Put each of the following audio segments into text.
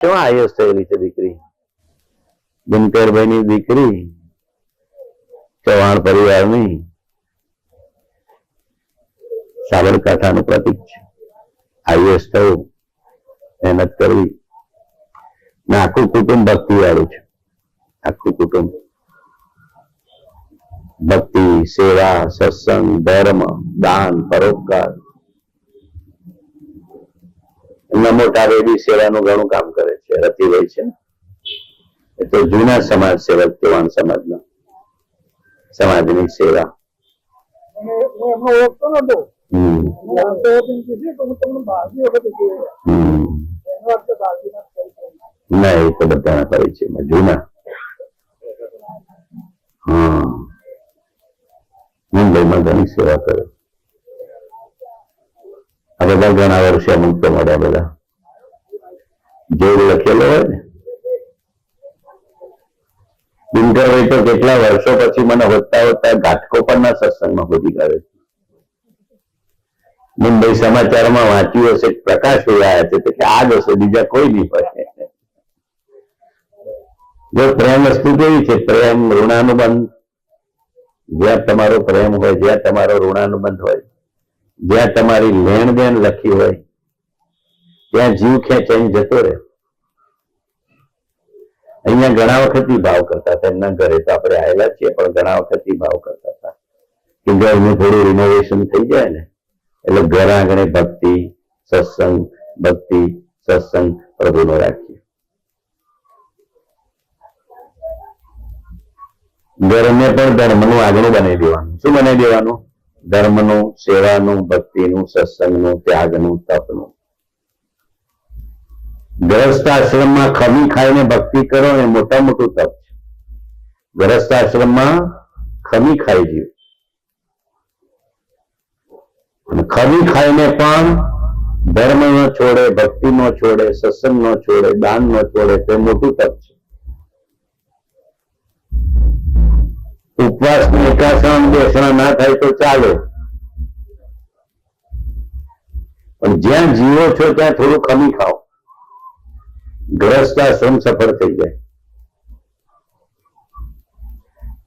કેવા આઈએસ થયેલી છે દીકરી, દિનકરભાઈની દીકરી, ચૌહાણ પરિવારની, સાબરકાંઠાનું પ્રતિક છે. આઈએસ થયું, મહેનત કરવી, ને આખું કુટુંબ ભક્તિ વાળું છે. આખું કુટુંબ ભક્તિ, સેવા, સત્સંગ, ધર્મ, દાન, પરોપકાર. એમના મોટા બેબી સેવાનું ઘણું કામ કરે છે. રતિભાઈ છે એ તો જૂના સમાજ સેવક, ચૌહાણ સમાજના સમાજની સેવા. ના, એ તો બધાના પરિચયમાં જૂના. હા, મુંબઈમાં ઘણી સેવા કરે. આ બધા ઘણા વર્ષે અમુક તો મળ્યા, બધા જેવું લખેલો હોય ને. દિનકરભાઈ તો કેટલા વર્ષો પછી મને હોતા હોતા ઘાટકો પરના સત્સંગમાં ગોતી કાઢે છે. મુંબઈ સમાચારમાં વાંચ્યું હશે, પ્રકાશ આવ્યા છે તો કે આ જ હશે, બીજા કોઈ નહીં પડે. જો પ્રેમ વસ્તુ કેવી છે, પ્રેમ ઋણાનુબંધ. જ્યાં તમારો પ્રેમ હોય, જ્યાં તમારો ઋણાનુબંધ હોય, જ્યાં તમારી લેણ દેણ લખી હોય, ત્યાં જીવ ખેંચાઈને જતો રહે. અહીંયા ઘણા વખત ભાવ કરતા હતા, એમના ઘરે તો આપણે આવેલા છીએ, પણ ઘણા વખત ભાવ કરતા હતા કે ઘરનું થોડું રિનોવેશન થઈ જાય ને એટલે ઘર આંગણે ભક્તિ સત્સંગ, ભક્તિ સત્સંગ પ્રભુનો રાખીએ. ઘરને પણ ધર્મનું આગળનું બનાવી દેવાનું. શું બનાવી દેવાનું? ધર્મનું, સેવાનું, ભક્તિનું, સત્સંગનું, ત્યાગનું, તપનું. ગૃહસ્થ આશ્રમમાં ખમી ખાઈને ભક્તિ કરો એ મોટા મોટું તપ છે. ગૃહસ્થ આશ્રમમાં ખમી ખાઈ જીવ, ખમી ખાઈને પણ ધર્મ નો છોડે, ભક્તિ નો છોડે, સત્સંગ નો છોડે, દાન નો છોડે, તે મોટું તપ છે. ઉપવાસ એકાસણ બેસણા ના થાય તો ચાલે, પણ જ્યાં જીવો છો ત્યાં થોડું ખમી ખાઓ. ગ્રસ્ત આશ્રમ સફળ થઈ જાય.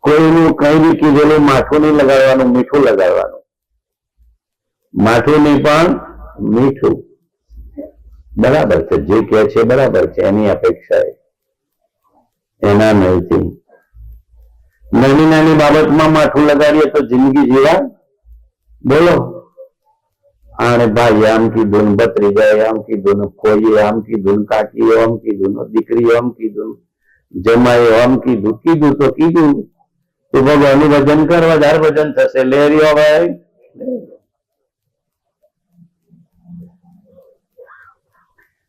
કોઈનું કઈ બી કીધેલું માઠું નહીં લગાડવાનું, મીઠું લગાડવાનું. માઠું નહીં પણ મીઠું. બરાબર છે, જે કહે છે બરાબર છે, એની અપેક્ષા એના નહીં. નાની નાની બાબતમાં માઠું લગાડીએ તો જિંદગી જીવા. બોલો, આને ભાઈ આમ કીધું, ભત્રીજાએ આમ કીધું, કોઈએ આમ કીધું, કાકીએ આમ કીધું, દીકરીએ આમ કીધું, જમાએ આમ કીધું. કીધું તો કીધું, તો ભગવાનનું ભજન કર, વધારે ભજન થશે. લેરીઓ ભાઈ,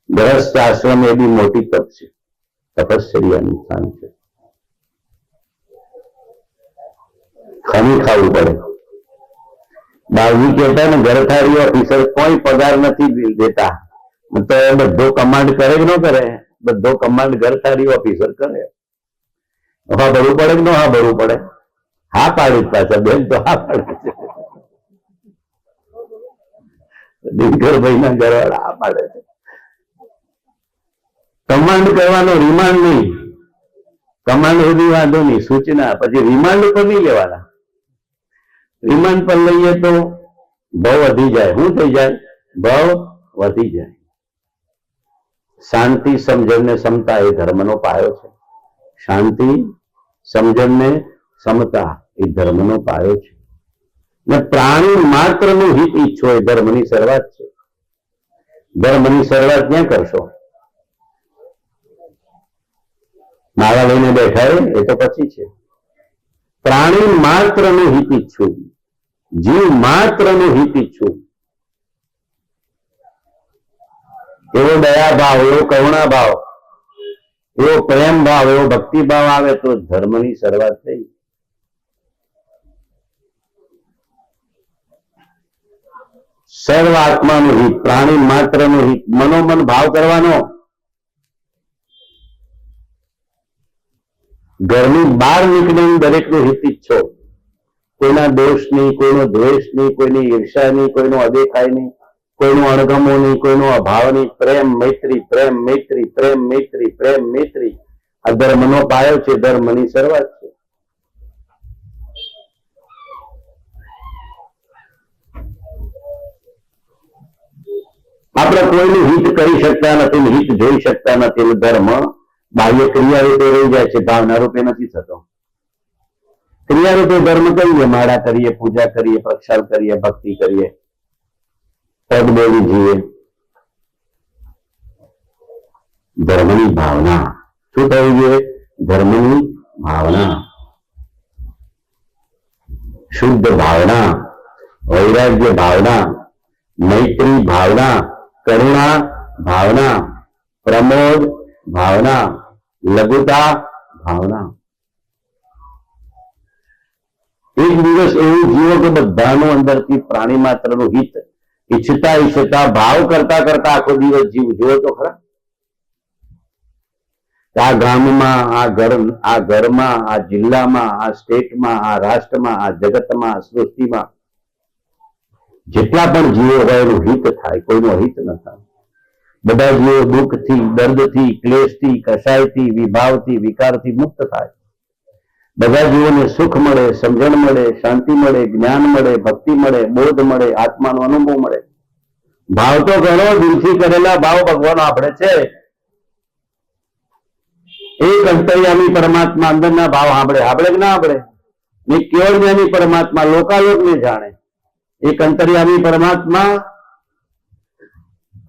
ગ્રસ્ત આશ્રમ એ બી મોટી તપ છે, તપશ્ચર્યાનું સ્થાન છે. ખમી ખાવું પડે. બાવજી કહેતા ને, ઘરથારી ઓફિસર કોઈ પગાર નથી દેતા, તો એ બધો કમાન્ડ કરે કે ન કરે? બધો કમાન્ડ ઘરથારી ઓફિસર કરે. હા ભરવું પડે કે ન હા ભરવું પડે? હા પાડી પાછા બેન તો હા પાડે છે. દિનકરભાઈ ના ઘરવાળા હા પાડે છે. કમાન્ડ કરવાનો, રિમાન્ડ નહીં. કમાન્ડ સુધી વાંધો નહીં, સૂચના. પછી રિમાન્ડ ઉપર નહીં લેવાના. રિમાન્ડ પર લઈએ તો ભાવ વધી જાય. શું થઈ જાય? ભાવ વધી જાય. શાંતિ, સમજણ ને સમતા એ ધર્મનો પાયો છે. શાંતિ, સમજણ ને સમતા એ ધર્મનો પાયો છે. ને પ્રાણી માત્ર નું હિત ઈચ્છો એ ધર્મની શરૂઆત છે. ધર્મની શરૂઆત ક્યાં કરશો? માળા લઈને બેઠા એ તો પછી છે. પ્રાણી માત્ર નું હિત ઈચ્છું, જીવ માત્ર નું હિત ઈચ્છું, એવો દયા ભાવ, એવો કરુણા ભાવ, એવો પ્રેમ ભાવ, એવો ભક્તિ ભાવ આવે તો ધર્મની શરૂઆત થઈ. સર્વ આત્માનું હિત, પ્રાણી માત્રનું હિત, મનોમન ભાવ કરવાનો. ઘરની બહાર નીકળીને દરેકનું હિત ઈચ્છો. કોઈના દોષ નહીં, કોઈનો દ્વેષ નહીં, કોઈની ઈર્ષા નહીં, કોઈનો અદેખાય નહીં. કોઈનું અણગમો નહીં, કોઈનો અભાવ નહીં, પ્રેમ મૈત્રી, પ્રેમ મૈત્રી, પ્રેમ મૈત્રી, પ્રેમ મૈત્રી. આ ધર્મનો પાયો છે, ધર્મની શરૂઆત છે. આપણે કોઈનું હિત કરી શકતા નથી, હિત જોઈ શકતા નથી. ધર્મ બાહ્ય ક્રિયા રૂપે રહી જાય છે, ભાવના રૂપે નથી થતો. ક્રિયા રૂપે ધર્મ કરીએ, માળા કરીએ, પૂજા કરીએ, પ્રક્ષાલ કરીએ, ભક્તિ કરીએ, પદ બોલી જીવે. ધર્મની ભાવના શું થવી જોઈએ? ધર્મની ભાવના, શુદ્ધ ભાવના, વૈરાગ્ય ભાવના, મૈત્રી ભાવના, કરુણા ભાવના, પ્રમોદ ભાવના, લઘુતા ભાવના. એક દિવસ એવું જીવો કે બધાનું અંદરથી પ્રાણી માત્રનું હિત ઈચ્છતા ઈચ્છતા ભાવ કરતા કરતા આખો દિવસ જીવ જોયો તો ખરા. આ ગામમાં, આ ઘરમાં, આ જિલ્લામાં, આ સ્ટેટમાં, આ રાષ્ટ્રમાં, આ જગતમાં, સૃષ્ટિમાં જેટલા પણ જીવો હોય એનું હિત થાય, કોઈનું હિત ન થાય. બધા જીવો દુઃખથી, દર્દથી, ક્લેશથી, કસાયથી, વિભાવથી, વિકારથી મુક્ત થાય. બધા જીવોને સુખ મળે, સમજણ મળે, શાંતિ મળે, જ્ઞાન મળે, ભક્તિ મળે, બોધ મળે, આત્માનો અનુભવ મળે. ભાવ તો ઘણો દિલથી કરેલા ભાવ ભગવાન આપણે છે. એક અંતર્યામી પરમાત્મા અંદરના ભાવ સાંભળે કે ના સાંભળે? એક કેવળ જ્ઞાની પરમાત્મા લોકાલોકને જાણે. એક અંતર્યામી પરમાત્મા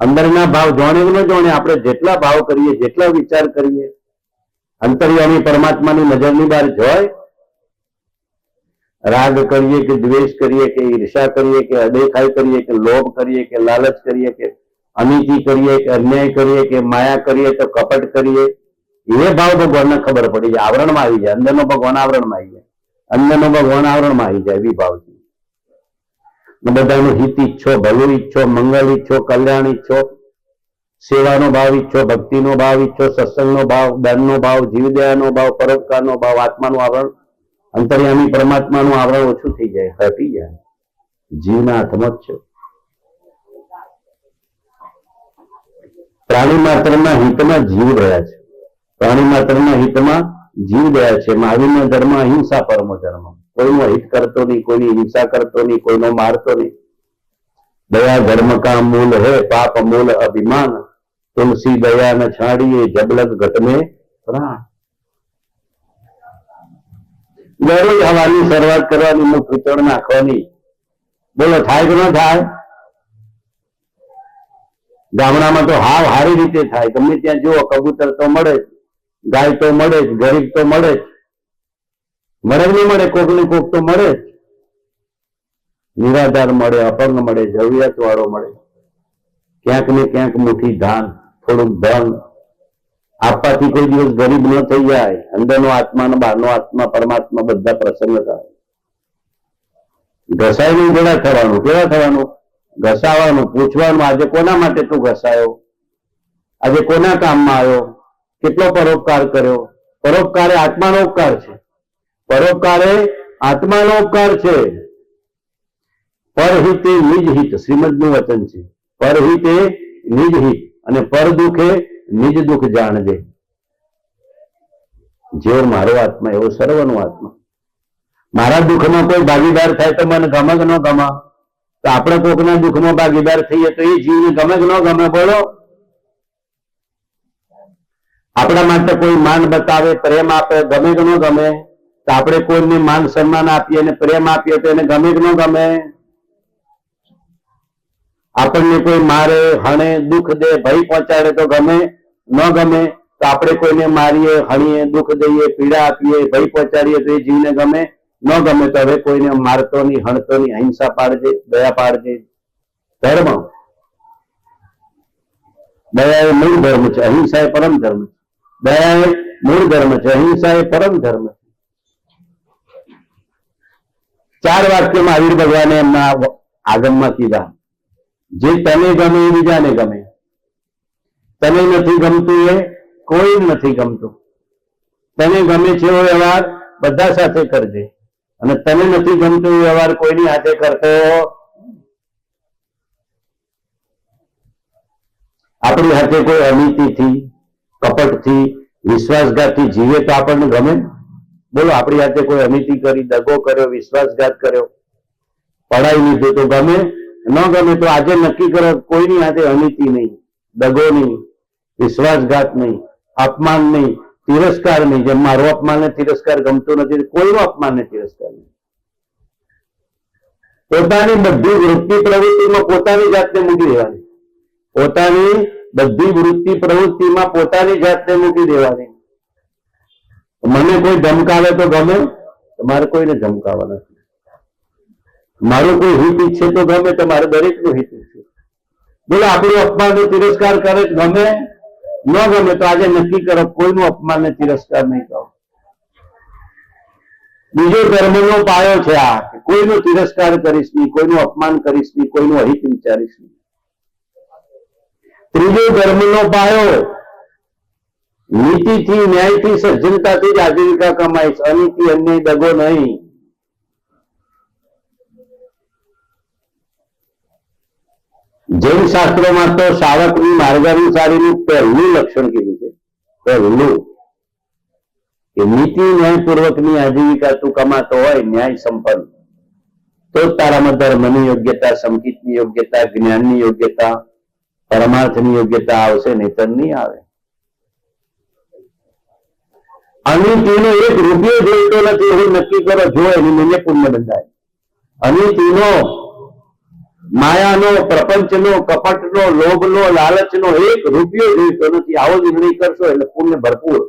અંદરના ભાવ જાણે કે ન જાણે, આપણે જેટલા ભાવ કરીએ, જેટલા વિચાર કરીએ, અંતર્યામી પરમાત્માની નજરની બહાર જોય. રાગ કરીએ કે દ્વેષ કરીએ કે ઈર્ષા કરીએ કે અદેખાઈ કરીએ કે લોભ કરીએ કે લાલચ કરીએ કે અનીતિ કરીએ કે અન્યાય કરીએ કે માયા કરીએ તો કપટ કરીએ, એ ભાવ ભગવાનને ખબર પડી જાય, આવરણમાં આવી જાય. અંદરનો ભગવાન આવરણમાં આવી જાય, અંદરનો ભગવાન આવરણમાં આવી જાય વિભાવથી. બધાનું હિત ઈચ્છો, ભલું ઈચ્છો, મંગલ ઈચ્છો, કલ્યાણ ઈચ્છો, સેવાનો ભાવ ઈચ્છો, ભક્તિનો ભાવ ઈચ્છો, સત્સંગનો ભાવ, દાનનો ભાવ, જીવદયાનો ભાવ, પરોપકારનો ભાવ, આત્માનું આવરણ, અંતર્યામી પરમાત્માનું આવરણ ઓછું થઈ જાય, હટી જાય. જીવના હાથમાં જ છે. પ્રાણી માત્રના હિતમાં જીવ રહ્યા છે, પ્રાણી માત્રના હિતમાં જીવ રહ્યા છે. મહાવીરનો ધર્મ અહિંસા પરમો ધર્મ. કોઈનું હિત કરતો નહીં, કોઈની હિંસા કરતો નહીં, કોઈનો મારતો નહીં. દયા ધર્મ કા મૂલ હે, પાપ મૂલ અભિમાન, તુલસી દયા ન છાડીએ, જબલક ઘટ में પ્રાણ. દરરોજ હવાની શરૂઆત કરવાની, મુખ વિચળ નાખવાની. બોલો થાય કે ન થાય? ગામડામાં તો હાવ સારી રીતે થાય. ગમે ત્યાં જુઓ, કબૂતર તો મળે જ, ગાય તો મળે જ, ગરીબ તો મળે જ. મળે નહીં મળે? કોક ને કોક તો મળે જ. નિરાધાર મળે, અપંગ મળે, જરૂરિયાત વાળો મળે. ક્યાંક ને ક્યાંક મુઠ્ઠી ધાન, થોડુંક ધન આપવાથી કોઈ દિવસ ગરીબ ન થઈ જાય. અંદરનો આત્મા ને બહારનો આત્મા, પરમાત્મા બધા પ્રસન્ન થાય. ઘસાઈને જોડા થવાનું. કેવા થવાનું? ઘસાવાનું, પૂછવાનું, આજે કોના માટે તું ઘસાયો? આજે કોના કામમાં આવ્યો? કેટલો પરોપકાર કર્યો? પરોપકાર એ આત્માનો ઉપકાર છે. પરોપકાર એ આત્માનો ઉપકાર છે. પરહિત એ નિજ હિત, શ્રીમદનું વચન છે. પરહિત એ નિજ હિત અને પર દુઃખ એ નિજ દુઃખ જાણજે. જેવો મારો આત્મા એવો સર્વનો આત્મા. મારા દુઃખમાં કોઈ ભાગીદાર થાય તો મને ગમે કે ન ગમે? તો આપણે કોકના દુઃખમાં ભાગીદાર થઈએ તો એ જીવને ગમે કે ન ગમે? બોલો. આપણા માટે કોઈ માન બતાવે, પ્રેમ આપે, ગમે કે ન ગમે? તો આપણે કોઈને માન સન્માન આપીએ અને પ્રેમ આપીએ તો એને ગમે કે ન ગમે? આપણને કોઈ મારે, હણે, દુઃખ દે, ભય પહોંચાડે તો ગમે ન ગમે? તો આપણે કોઈને મારીએ, હણીએ, દુઃખ દઈએ, પીડા આપીએ, ભય પહોંચાડીએ તો એ જીવને ગમે ન ગમે? તો હવે કોઈને મારતો નહીં, હણતો નહીં, અહિંસા પાડજે, દયા પાડજે. ધર્મ, દયા એ મૂળ ધર્મ છે, અહિંસા એ પરમ ધર્મ છે. દયા એ મૂળ ધર્મ છે, અહિંસા એ પરમ ધર્મ છે. 4 વાક્ય મહાવીર ભગવાને એમના આગમમાં કીધા. જે તને ગમે એ બીજાને ગમે. તને નથી ગમતું એ કોઈ નથી ગમતું. તને ગમે છે એવો વ્યવહાર બધા સાથે કરજે, અને તને નથી ગમતું એ વ્યવહાર કોઈની હાથે કરતો. આપણી સાથે કોઈ અનીતિથી, કપટથી, વિશ્વાસઘાતથી જીવે તો આપણને ગમે? બોલો, આપણી સાથે કોઈ અનીતિ કરી, દગો કર્યો, વિશ્વાસઘાત કર્યો, પડાવી લીધું તો ગમે? ન ગમે તો આજે નક્કી કરો, કોઈની સાથે અનીતિ નહીં, દગો નહીં, વિશ્વાસઘાત નહીં, અપમાન નહીં, તિરસ્કાર નહીં. જેમ મારો અપમાન ને તિરસ્કાર ગમતો નથી, કોઈનો અપમાન ને તિરસ્કાર નહીં. પોતાની બધી વૃત્તિ પ્રવૃત્તિમાં પોતાની જાતને મૂકી દેવાની. પોતાની બધી વૃત્તિ પ્રવૃત્તિમાં પોતાની જાતને મૂકી દેવાની. મને કોઈ ધમકાવે તો ગમે? તમારે કોઈને ધમકાવા નથી. મારું કોઈ હિત ઈચ્છે તો ગમે? તમારે દરેકનું હિત ઈચ્છે. બોલો, આપણું અપમાન નો તિરસ્કાર કરે ગમે? ન ગમે તો આજે નક્કી કરો, કોઈનું અપમાન ને તિરસ્કાર નહીં કરો. બીજો ધર્મનો પાયો છે આ, કોઈનો તિરસ્કાર કરીશ નહીં, કોઈનું અપમાન કરીશ નહીં, કોઈનું અહિત વિચારીશ નહીં. ત્રીજો ધર્મનો પાયો નીતિથી, ન્યાયથી, સજ્જનતાથી જ આજીવિકા કમાઈશ. અનીતિ, અન્યાય, દગો નહીં. જૈન શાસ્ત્રોમાં તો શાવકની માર્ગાનુસારીનું પહેલું લક્ષણ કીધું છે. પહેલું કે નીતિ ન્યાયપૂર્વકની આજીવિકા તું કમાતો હોય, ન્યાય સંપન્ન, તો તારામાં ધર્મની યોગ્યતા, સંગીતની યોગ્યતા, જ્ઞાનની યોગ્યતા, પરમાર્થની યોગ્યતા આવશે, નહીતર નહીં આવે. અનીતિનો એક રૂપિયો જોઈતો નથી એવું નક્કી કરો, જો એની મને પુણ્ય બંધાય. અનીતિનો, માયાનો, પ્રપંચનો, કપટનો, લોભનો, લાલચનો એક રૂપિયો જોઈતો નથી. આવો નિર્ણય કરશો એટલે પુણ્ય ભરપૂર.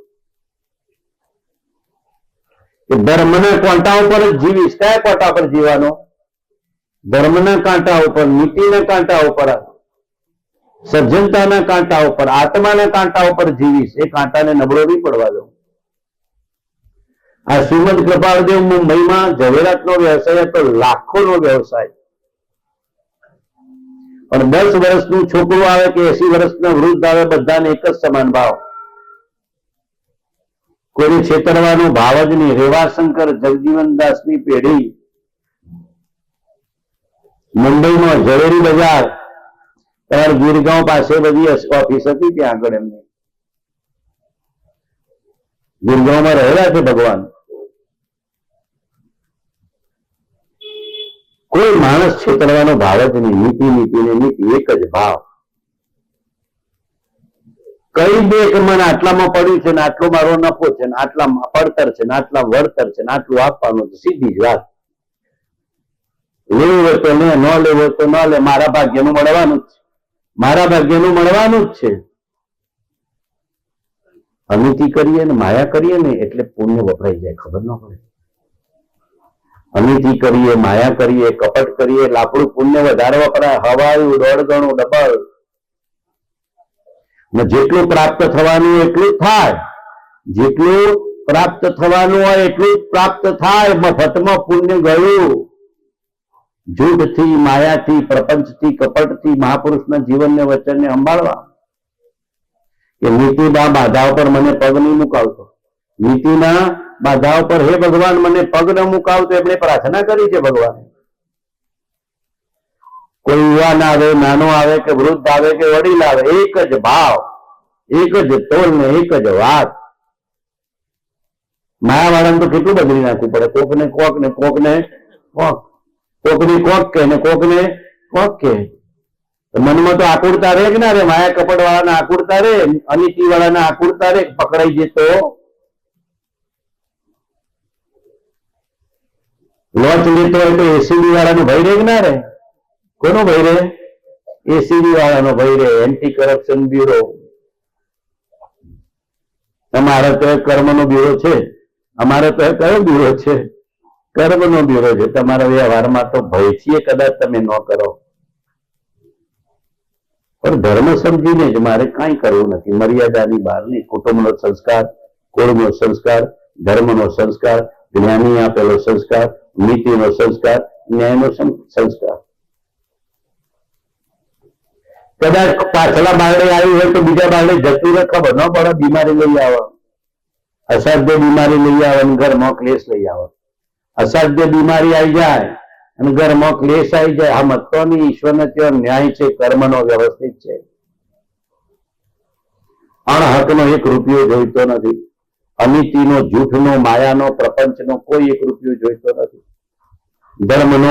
ધર્મના કાંટા ઉપર જ જીવીશ. કયા કાંટા પર જીવવાનો? ધર્મના કાંટા ઉપર, નીતિના કાંટા ઉપર, સજ્જનતાના કાંટા ઉપર, આત્માના કાંટા ઉપર જીવીશ. એ કાંટાને નબળો નહીં પડવા દો. આ શ્રીમદ કૃપાળદેવ મુંબઈમાં ઝવેરાતનો વ્યવસાય હતો, લાખોનો વ્યવસાય. પણ 10 વર્ષનું છોકરું આવે કે 80 વર્ષના વૃદ્ધ આવે, બધાને એક જ સમાન ભાવ. કોઈને છેતરવાનો ભાવ જ નહીં. રેવાશંકર જગજીવનદાસની પેઢી મુંબઈમાં ઝવેરી બજાર, તમારે ગીરગાંવ પાસે બધી ઓફિસ હતી, ત્યાં આગળ એમને ગીરગાંવમાં રહેલા છે ભગવાન. કોઈ માણસ છેતરવાનો ભાવ જ નહીં. નીતિ, નીતિ ને નીતિ, એક જ ભાવ. કઈ દે કે મને આટલામાં પડ્યું છે ને આટલો મારો નફો છે ને આટલામાં પડતર છે ને આટલા વળતર છે ને આટલું આપવાનું છે. સીધી જ વાત. લેવું હોય તો લે, ન લેવું હોય તો ન લે. મારા ભાગ્યનું મળવાનું જ છે. મારા ભાગ્યનું મળવાનું જ છે. અનીતિ કરીએ ને માયા કરીએ ને એટલે પુણ્ય વપરાઈ જાય, ખબર ન પડે. અનીતિ કરીએ, માયા કરીએ, કપટ કરીએ એટલે આપણું પુણ્ય વધારે વપરાય. હવાયું 1.5 ગણું, ડબલ. જેટલું પ્રાપ્ત થવાનું એટલું જ થાય. જેટલું પ્રાપ્ત થવાનું હોય એટલું જ પ્રાપ્ત થાય. મફતમાં પુણ્ય ગયું. જૂઠથી, માયાથી, પ્રપંચથી, કપટથી મહાપુરુષના જીવનને, વચનને સંભાળવા. કે નીતિના બાધા ઉપર મને પગ નહીં મુકાવતો. નીતિના બાધા ઉપર હે ભગવાન મને પગ ન મુકાવતો. એમણે પ્રાર્થના કરી છે ભગવાને. કોઈ યુવાન આવે, નાનો આવે કે વૃદ્ધ આવે કે વડીલ આવે, એક જ ભાવ, એક જ તોલ ને એક જ વાત. માયાવાળાને તો કેટલું બદલી નાખવું પડે. કોકને કોક ને કોકને કોક, કોકની કોક કે ને કોકને કોક કે. મનમાં તો આકુરતા રે કે ના રે? માયા કપટ વાળાના આકુરતા રે, અનીતિ વાળાના આકુરતા રે. પકડાઈ જતો લોચ લેતો હોય તો એસીબી વાળાનો ભય રે કે ના રે? કોનો ભય રે? એસીબી વાળાનો ભય રે. Anti corruption bureau. અમારે તો કર્મનો બ્યુરો છે. અમારે તો કયો બ્યુરો છે? કર્મનો બ્યુરો છે. તમારા વ્યવહારમાં તો ભયથી કદાચ તમે ન કરો, પણ ધર્મ સમજીને જ મારે કાંઈ કરવું નથી. મર્યાદાની બહાર નહીં. કુટુંબનો સંસ્કાર, કુળનો સંસ્કાર, ધર્મનો સંસ્કાર, જ્ઞાની આપેલો સંસ્કાર, નીતિનો સંસ્કાર, ન્યાયનો સંસ્કાર. કદાચ પાછલા બારડે આવ્યું હોય તો બીજા બારડે જતું રહે, ખબર ન પડે. બીમારી લઈ આવે, અસાધ્ય બીમારી લઈ આવે અને ઘરમાં ક્લેશ લઈ આવે. અસાધ્ય બીમારી આવી જાય અને ઘરમાં ક્લેશ આવી જાય. આ મતોની ઈશ્વરને ત્યાં ન્યાય છે, કર્મનો વ્યવસ્થિત છે. અણહકનો એક રૂપિયો જોઈતો નથી, અનીતિનો, જૂઠનો, માયાનો, પ્રપંચનો કોઈ એક રૂપિયો જોઈતો નથી. ધર્મનો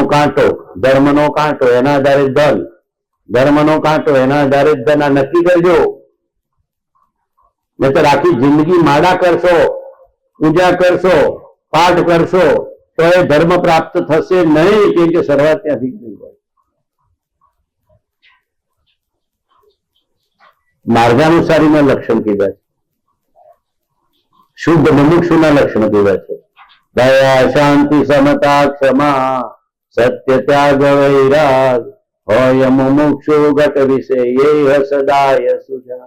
કાંટો એના આધારે ધન, ધર્મનો કાંટો એના આધારે ધન. આ નક્કી કરજો, નહીતર આખી જિંદગી માળા કરશો, પૂજા કરશો, પાઠ કરશો તો એ ધર્મ પ્રાપ્ત થશે નહીં, કેમ કે શરૂઆત ત્યાંથી કરી હોય. માર્ગાનુસારીના લક્ષણ કીધા છે, શુદ્ધ મુમુક્ષુના લક્ષણ કીધા છે. દયા, શાંતિ, સમતા, ક્ષમા, સત્ય, ત્યાગ, વૈરાગ હોય મુમુક્ષુ ગત વિશે એ સદાય સુજા.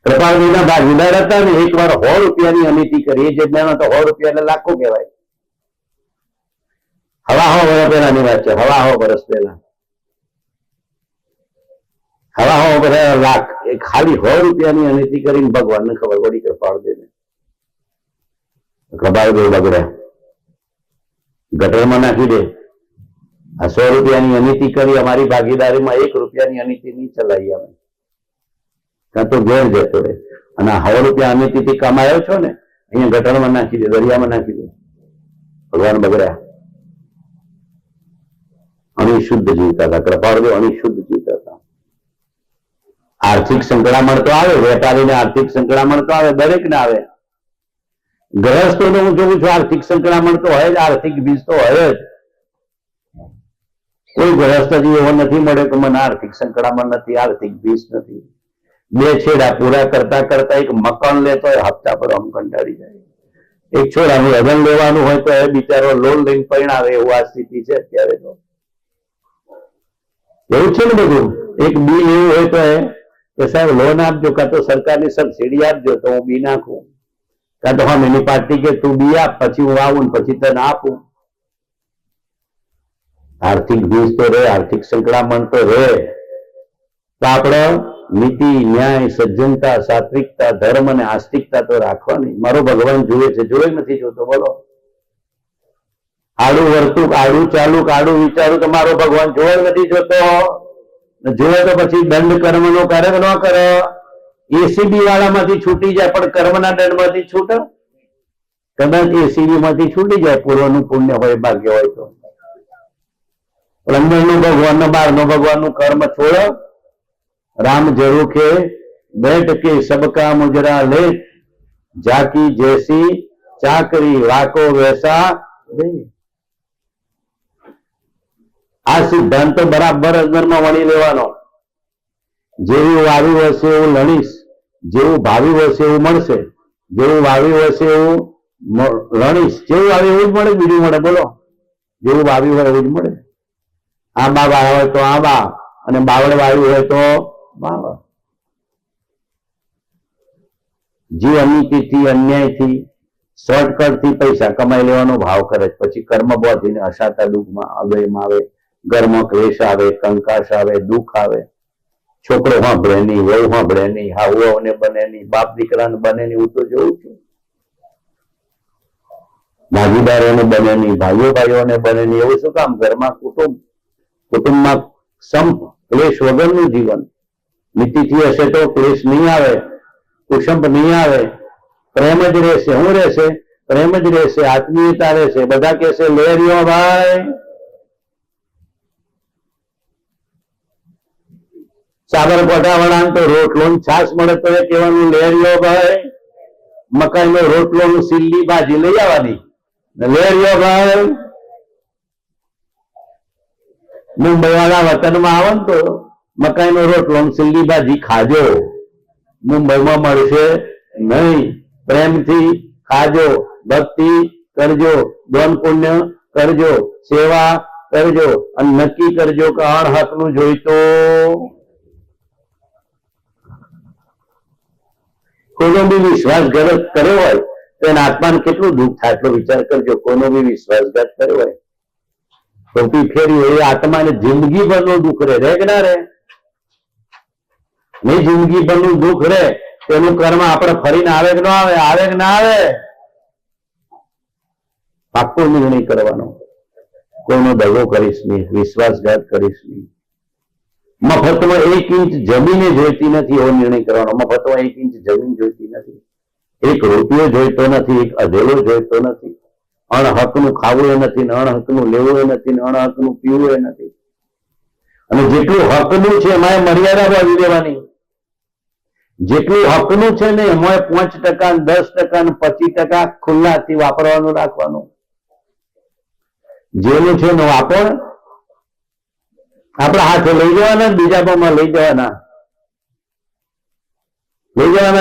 કૃપાળજીના ભાગીદાર હતા ને, એક વાર 100 રૂપિયાની અનીતિ કરી. એ જગ્યામાં તો 100 રૂપિયા એટલે લાખો કહેવાય. હવા 100 વર્ષ પહેલાની વાત છે, હવા 100 વર્ષ પહેલા, હવા 100 વર્ષ લાખ. એ ખાલી 100 રૂપિયાની અનીતિ કરીને ભગવાનને ખબર પડી કૃપાળજીને. કૃપાળજી બગડ્યા, ગટરમાં નાખી દે. આ 100 રૂપિયાની અનીતિ કરી, અમારી ભાગીદારીમાં 1 રૂપિયાની અનીતિ નહીં ચલાવી અમે, કાં તો ઘેર જતો રહે. અને 100 રૂપિયા અનીતિથી કમાયો છો ને, અહીંયા ગટરમાં નાખી દે, દરિયામાં નાખી દે. ભગવાન બગડ્યા. અણિશુદ્ધ જીવતા હતા કૃપાળજી, અણિશુદ્ધ જીવતા હતા. આર્થિક સંકળામણ તો આવે, વેપારીને આર્થિક સંકળામણ તો આવે, દરેકને આવે. ગ્રહસ્થોને હું જોઉં છું આર્થિક સંકળામણ તો હોય જ, આર્થિક બીજ તો હોય જ. કોઈ ગ્રહસ્થ હજી એવો નથી મળે કે મને આર્થિક સંકળામણ નથી, આર્થિક બીજ નથી. 2 છેડા પૂરા કરતા કરતા એક મકાન લેતો હોય, હપ્તા પર આમ કંટાળી જાય. એક છોડાનું લગ્ન લેવાનું હોય તો એ બિચારો લોન લઈને પરણાવે, એવું આ સ્થિતિ છે અત્યારે. તો એવું છે ને બધું. એક બી એવું હોય તો કે સાહેબ લોન આપજો, કાં તો સરકારની સબસિડી આપજો તો હું બી નાખું, કાં તો હા મિની પાર્ટી કે તું બી આપ, પછી હું આવું પછી તને આપું. આર્થિક બીજ તો રહે, આર્થિક સંકળામણ તો રહે. તો આપણે નીતિ, ન્યાય, સજ્જનતા, સાત્વિકતા, ધર્મ અને આસ્તિકતા તો રાખવાની. મારો ભગવાન જુએ છે, જોઈ નથી જોતો? બોલો. આડું વર્તું, આડું ચાલું, આડું વિચારું તો મારો ભગવાન જોઈ નથી જોતો? જોવે તો પછી દંડ કર્મનો કરે કે ન કરે? એસીબી વાળામાંથી છૂટી જાય પણ કર્મના દંડમાંથી છૂટે? કદાચ એસીબી માંથી છૂટી જાય, પૂર્વનું પુણ્ય હોય, ભાગ્ય હોય તો. અંદરનું ભગવાનનો, બહારનો ભગવાનનું કર્મ છોડો. राम जरूर के बैठ के सबका मुजरा ले, जाकी जैसी चाकरी वाको वैसा दे. આ સિદ્ધાંત બરાબર અંદરમાં વણી લેવાનો. જેવું વાવ્યું હશે એવું લણીશ, જેવું ભાવ્યું હશે એવું મળશે, જેવું વાવ્યું હશે એવું લણીશ. જેવું વાવ્યું એવું જ મળે, બીજું મળે? બોલો. જેવું વાવ્યું હોય એવું જ મળે. આંબા વાવ્યા હોય તો આંબા, અને બાવળ વાવ્યું હોય તો બાવળ. જે અનીતિથી, અન્યાયથી, શોર્ટકટ થી પૈસા કમાઈ લેવાનો ભાવ કરે, પછી કર્મ બોધીને અશાતા દુઃખમાં, અભયમાં આવે, ઘરમાં ક્લેશ આવે, કંકાશ આવે, દુઃખ આવે. છોકરો સાંભળે નહીં, વહુ સાંભળે નહીં, હાઉને બને નહીં, બાપ દીકરાને બને નહીં. હું તો જોઉં છું. ભાગીદારોને બને નહીં, ભાઈઓ ભાઈઓને બને નહીં. એવું શું કામ? ઘરમાં કુટુંબમાં સંપ, ક્લેશ વગરનું જીવન. નીતિથી હશે તો ક્લેશ નહીં આવે, કુસંપ નહીં આવે, પ્રેમ જ રહેશે. શું રહેશે? પ્રેમ જ રહેશે, આત્મીયતા રહેશે. બધા કહેશે લે રહ્યો ભાઈ. સાબરકાંઠા વાળાને તો રોટલો છાસ મળે તો એ કહેવાનું લે રહ્યો ભાઈ. મકાઈનો રોટલો સિલ્લી ભાજી લઈ આવવાની, લે રહ્યો ભાઈ. મુંબઈ વાળા વતનમાં આવે ને તો મકાઈનો રોટલો સિલ્લી ભાજી ખાજો. મુંબઈમાં મળશે નહીં. પ્રેમથી ખાજો, ભક્તિ કરજો, દાન પુણ્ય કરજો, સેવા કરજો, અને નક્કી કરજો કે અણહક નું જોઈતો. કોઈનો બી વિશ્વાસઘાત કર્યો હોય તો એના આત્માને કેટલું દુઃખ થાય એટલો વિચાર કરજો. કોઈનો બી વિશ્વાસઘાત કર્યો હોય, ટોપી ફેરી હોય, એ આત્માને જિંદગી ભરનું દુઃખ રહે કે ના રહે? નહીં, જિંદગી ભરનું દુઃખ રહે. એનું કર્મ આપણે ફરીને આવે કે ના આવે? આવે કે ના આવે? પાક્કો નિર્ણય કરવાનો. કોઈનો દગો કરીશ નહીં, વિશ્વાસઘાત કરીશ નહીં. મફતમાં 1 ઇંચ જમીને જોઈતી નથી એવો નિર્ણય કરવાનો. મફતમાં 1 ઇંચ જમીન જોઈતી નથી, 1 રૂપિયો જોઈતો નથી, 1 અધેલો જોઈતો નથી, અણહકનું ખાવું એ નથી, અણહકનું લેવું એ નથી, અણહકનું પીવું એ નથી. અને જેટલું હકનું છે એમાં મર્યાદા બાંધી દેવાની. જેટલું હકનું છે ને એમાં 5%, 10%, 25% ખુલ્લાથી વાપરવાનું રાખવાનું. જેનું છે એનું વાપર આપણા હાથે લઈ જવાના, બીજા ભાવમાં લઈ જવાના.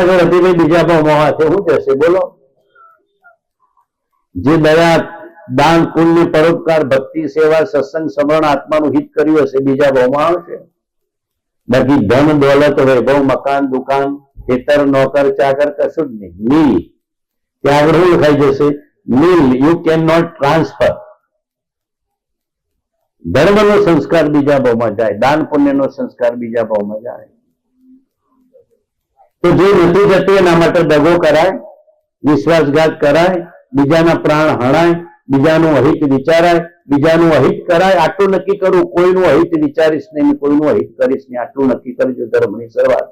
ઘરેથી બીજા ભાવમાં હાથે શું જશે બોલો? જે દયા, દાન, પુણ્ય, પરોપકાર, ભક્તિ, સેવા, સત્સંગ, સમરણ, આત્માનું હિત કર્યું હશે બીજા ભાવમાં આવશે. બાકી ધન, દોલત, વૈભવ, મકાન, દુકાન, ખેતર, નોકર, ચાકર કશું જ નહીં. નીલ. ત્યાં આગળ શું લખાઈ જશે? Nil. You can not transfer. ધર્મનો સંસ્કાર બીજા ભાવમાં જાય, દાન પુણ્યનો સંસ્કાર બીજા ભાવમાં જાય. તો જે નથી જતું એના માટે દગો કરાય, વિશ્વાસઘાત કરાય, બીજાના પ્રાણ હણાય, બીજાનું અહિત વિચારાય, બીજાનું અહિત કરાય. આટલું નક્કી કરું, કોઈનું અહિત વિચારીશ નહીં, કોઈનું અહિત કરીશ નહીં. આટલું નક્કી કરજો. ધર્મની શરૂઆત.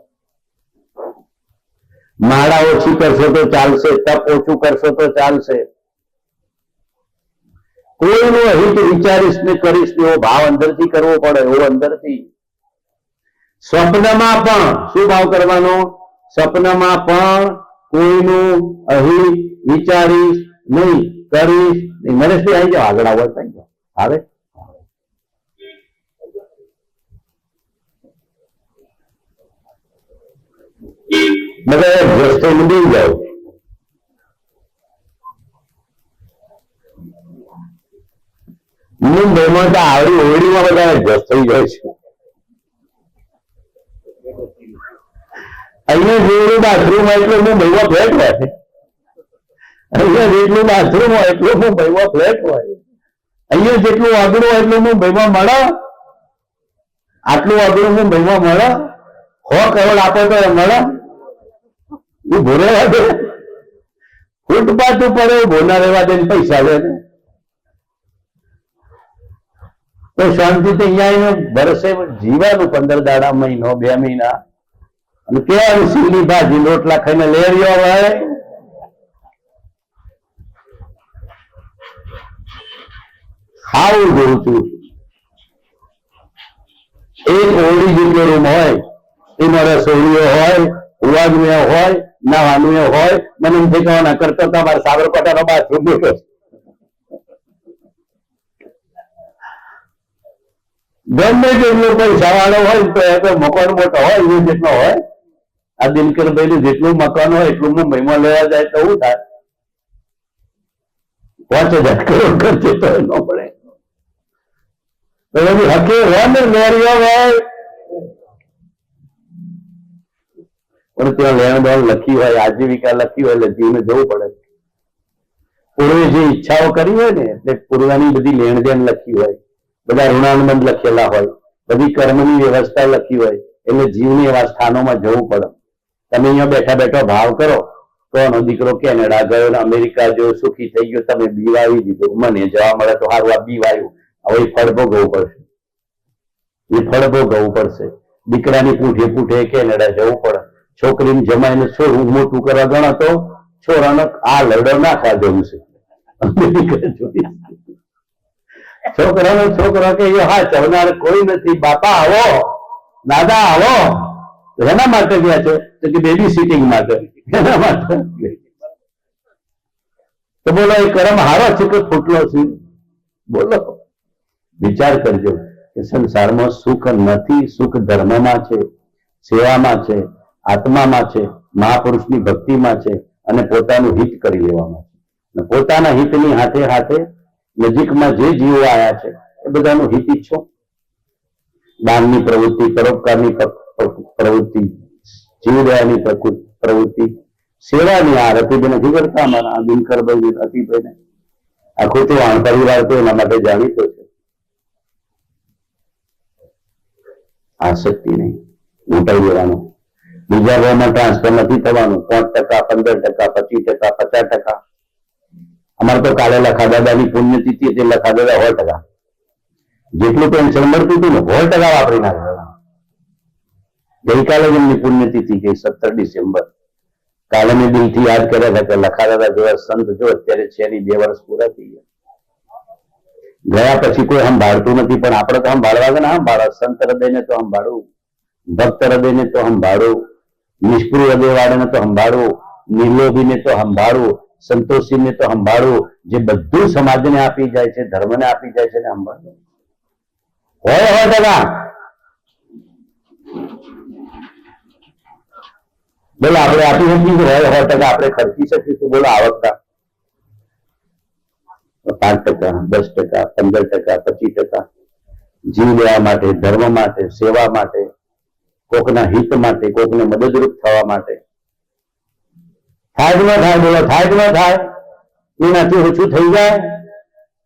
માળા ઓછી કરશો તો ચાલશે, તપ ઓછું કરશો તો ચાલશે. કોઈનું અહિત વિચારીશ ને કરીશ એવો ભાવ અંદરથી કરવો પડે. એવો અંદરથી. સ્વપ્નમાં પણ શું ભાવ કરવાનો? સપનામાં પણ કોઈનું અહિત વિચારીશ નહીં, કરીશ નહીં. નરેશભાઈ આવી જાઓ, આગળ આવો. થઈ જાઓ. આવે બધા એડજસ્ટ થઈને બેસી જાઓ. મુંબઈમાં તો આવડી ઓરડીમાં બધા એડજસ્ટ થઈ જાય છે. અહીંયા જેટલું બાથરૂમ હોય એટલું મુંબઈમાં ફ્લેટ હોય. અહીંયા જેટલું બાથરૂમ હોય એટલું મુંબઈમાં ફ્લેટ હોય. અહીંયા જેટલું અઘરું હોય એટલું મુંબઈમાં મળે. આટલું અઘરું મુંબઈમાં મળે. 100 કરોડ આપો તો મળે. એ ભૂલે દે. ફૂટપાથ ઉપર ભૂના રહેવા દે, પૈસા લે. તો શાંતિથી અહીંયા વર્ષે જીવાનું 15 દાડા, મહિનો, 2 મહિના. અને કેવાનું સીલી ભાજી રોટલા ખાઈને લેરિયો હોય. ખાવું જોઉં છું. એક ઓરડી જેટલો રૂમ હોય, એમાં રસોઈઓ હોય, ઉવાડનું હોય, નાવાનું હોય. મને એમ કહેવાના કરતા તમારા સાબરકાંઠાનો બાથરૂમ બેઠો. ગમે તેટલો પૈસા વાળો હોય તો મકાન મોટો હોય, એ જેટલો હોય. આ દિનકરભાઈ જેટલું મકાન હોય એટલું મુંબઈમાં લેવા જાય તો શું થાય? 5000 કરોડ ખર્ચે તો ન પડે. હકે હોય ને લેરિયો હોય, પણ ત્યાં લેણ દેણ લખી હોય, આજીવિકા લખી હોય, એટલે જીવને જવું પડે. પૂર્વે જે ઈચ્છાઓ કરી હોય ને, એટલે પૂર્વની બધી લેણ દેણ લખી હોય, બધા ઋણાનુબંધ લખેલા હોય, બધી કર્મની વ્યવસ્થા લખી હોય. એટલે જીવની એવા સ્થાનોમાં જવું પડે. તમે અહીંયા બેઠા બેઠા ભાવ કરો તો આનો દીકરો કેનેડા ગયો ને અમેરિકા ગયો, સુખી થઈ ગયો, તમે બીવાવી દીધું. મને જવા મળે તો સારું, આ બીવાયું. હવે એ ફળ ભોગવવું પડશે. એ ફળ ભોગવવું પડશે. દીકરાની પૂઠે પૂઠે કેનેડા જવું પડે. છોકરીને જમાઈને છોડવું મોટું કરવા ગણો તો છોરાનો આ લડો ના ખાધું છે. છોકરાનો છોકરો કે હા ચવનાર કોઈ નથી, બાપા આવો, દાદા આવો. એના માટે ગયા છો તો કે બેબી સિટિંગ માટે. એના માટે તો બોલો એ કર્મ હારો છે કે ફૂટલો છે? બોલો, વિચાર કરજો કે સંસારમાં સુખ નથી. સુખ ધર્મમાં છે, સેવામાં છે, આત્મામાં છે, મહાપુરુષની ભક્તિમાં છે, અને પોતાનું હિત કરી લેવામાં છે. પોતાના હિતની હાથે હાથે નજીકમાં જે જીવો આવ્યા છે એ બધાનું હિત ઈચ્છો. દાનની પ્રવૃત્તિ, પરોપકારની પ્રવૃત્તિ, જીવદયાની પ્રવૃત્તિ, સેવાની. આ રતિભાઈ નથી કરતા અમારા આ દિનકરભાઈ રતિભાઈને. આખું તો વાણ પરિવાર તો એના માટે જાણીતો છે. આસક્તિ નહીં, લૂંટાઈ દેવાનું. બીજા ભાવમાં ટ્રાન્સફર નથી થવાનું. 5%, 15%, 25%, 50%. અમારે તો કાલે લખાદાદાની પુણ્યતિથિ એટલે લખાદાદા 100%. જેટલું પેન્શન મળતું હતું ને 100% વાપરી નાખેલા. ગઈકાલે જ એમની પુણ્યતિથિ ગઈ 17 ડિસેમ્બર. કાલે મેં દિલથી યાદ કર્યા હતા કે લખા દાદા જેવા સંત જો અત્યારે છે નહીં, 2 વર્ષ પૂરા થઈ ગયા પછી કોઈ સંભાળતું નથી, પણ આપણે તો સંભાળવા કે ના સંભાળવા. સંત હૃદયને તો સંભાળવું, ભક્ત હૃદયને તો સંભાળવું, નિષ્પૃહ હૃદય વાળાને તો સંભાળવું, નિર્લોભીને તો સંભાળવું, સંતોષીને તો સંભાળવું, જે બધું સમાજને આપી જાય છે, ધર્મને આપી જાય છે ને સંભાળવું હોય ટકા. બોલો આપણે આપી શકીશું, હોય 100% આપણે ખર્ચી શકીશું. બોલો આવકતા 5%, 10%, 15%, 25% જીવ દેવા માટે, ધર્મ માટે, સેવા માટે, કોકના હિત માટે, કોકને મદદરૂપ થવા માટે. થાય કે ન થાય? બોલો થાય કે ન થાય? એનાથી ઓછું થઈ જાય?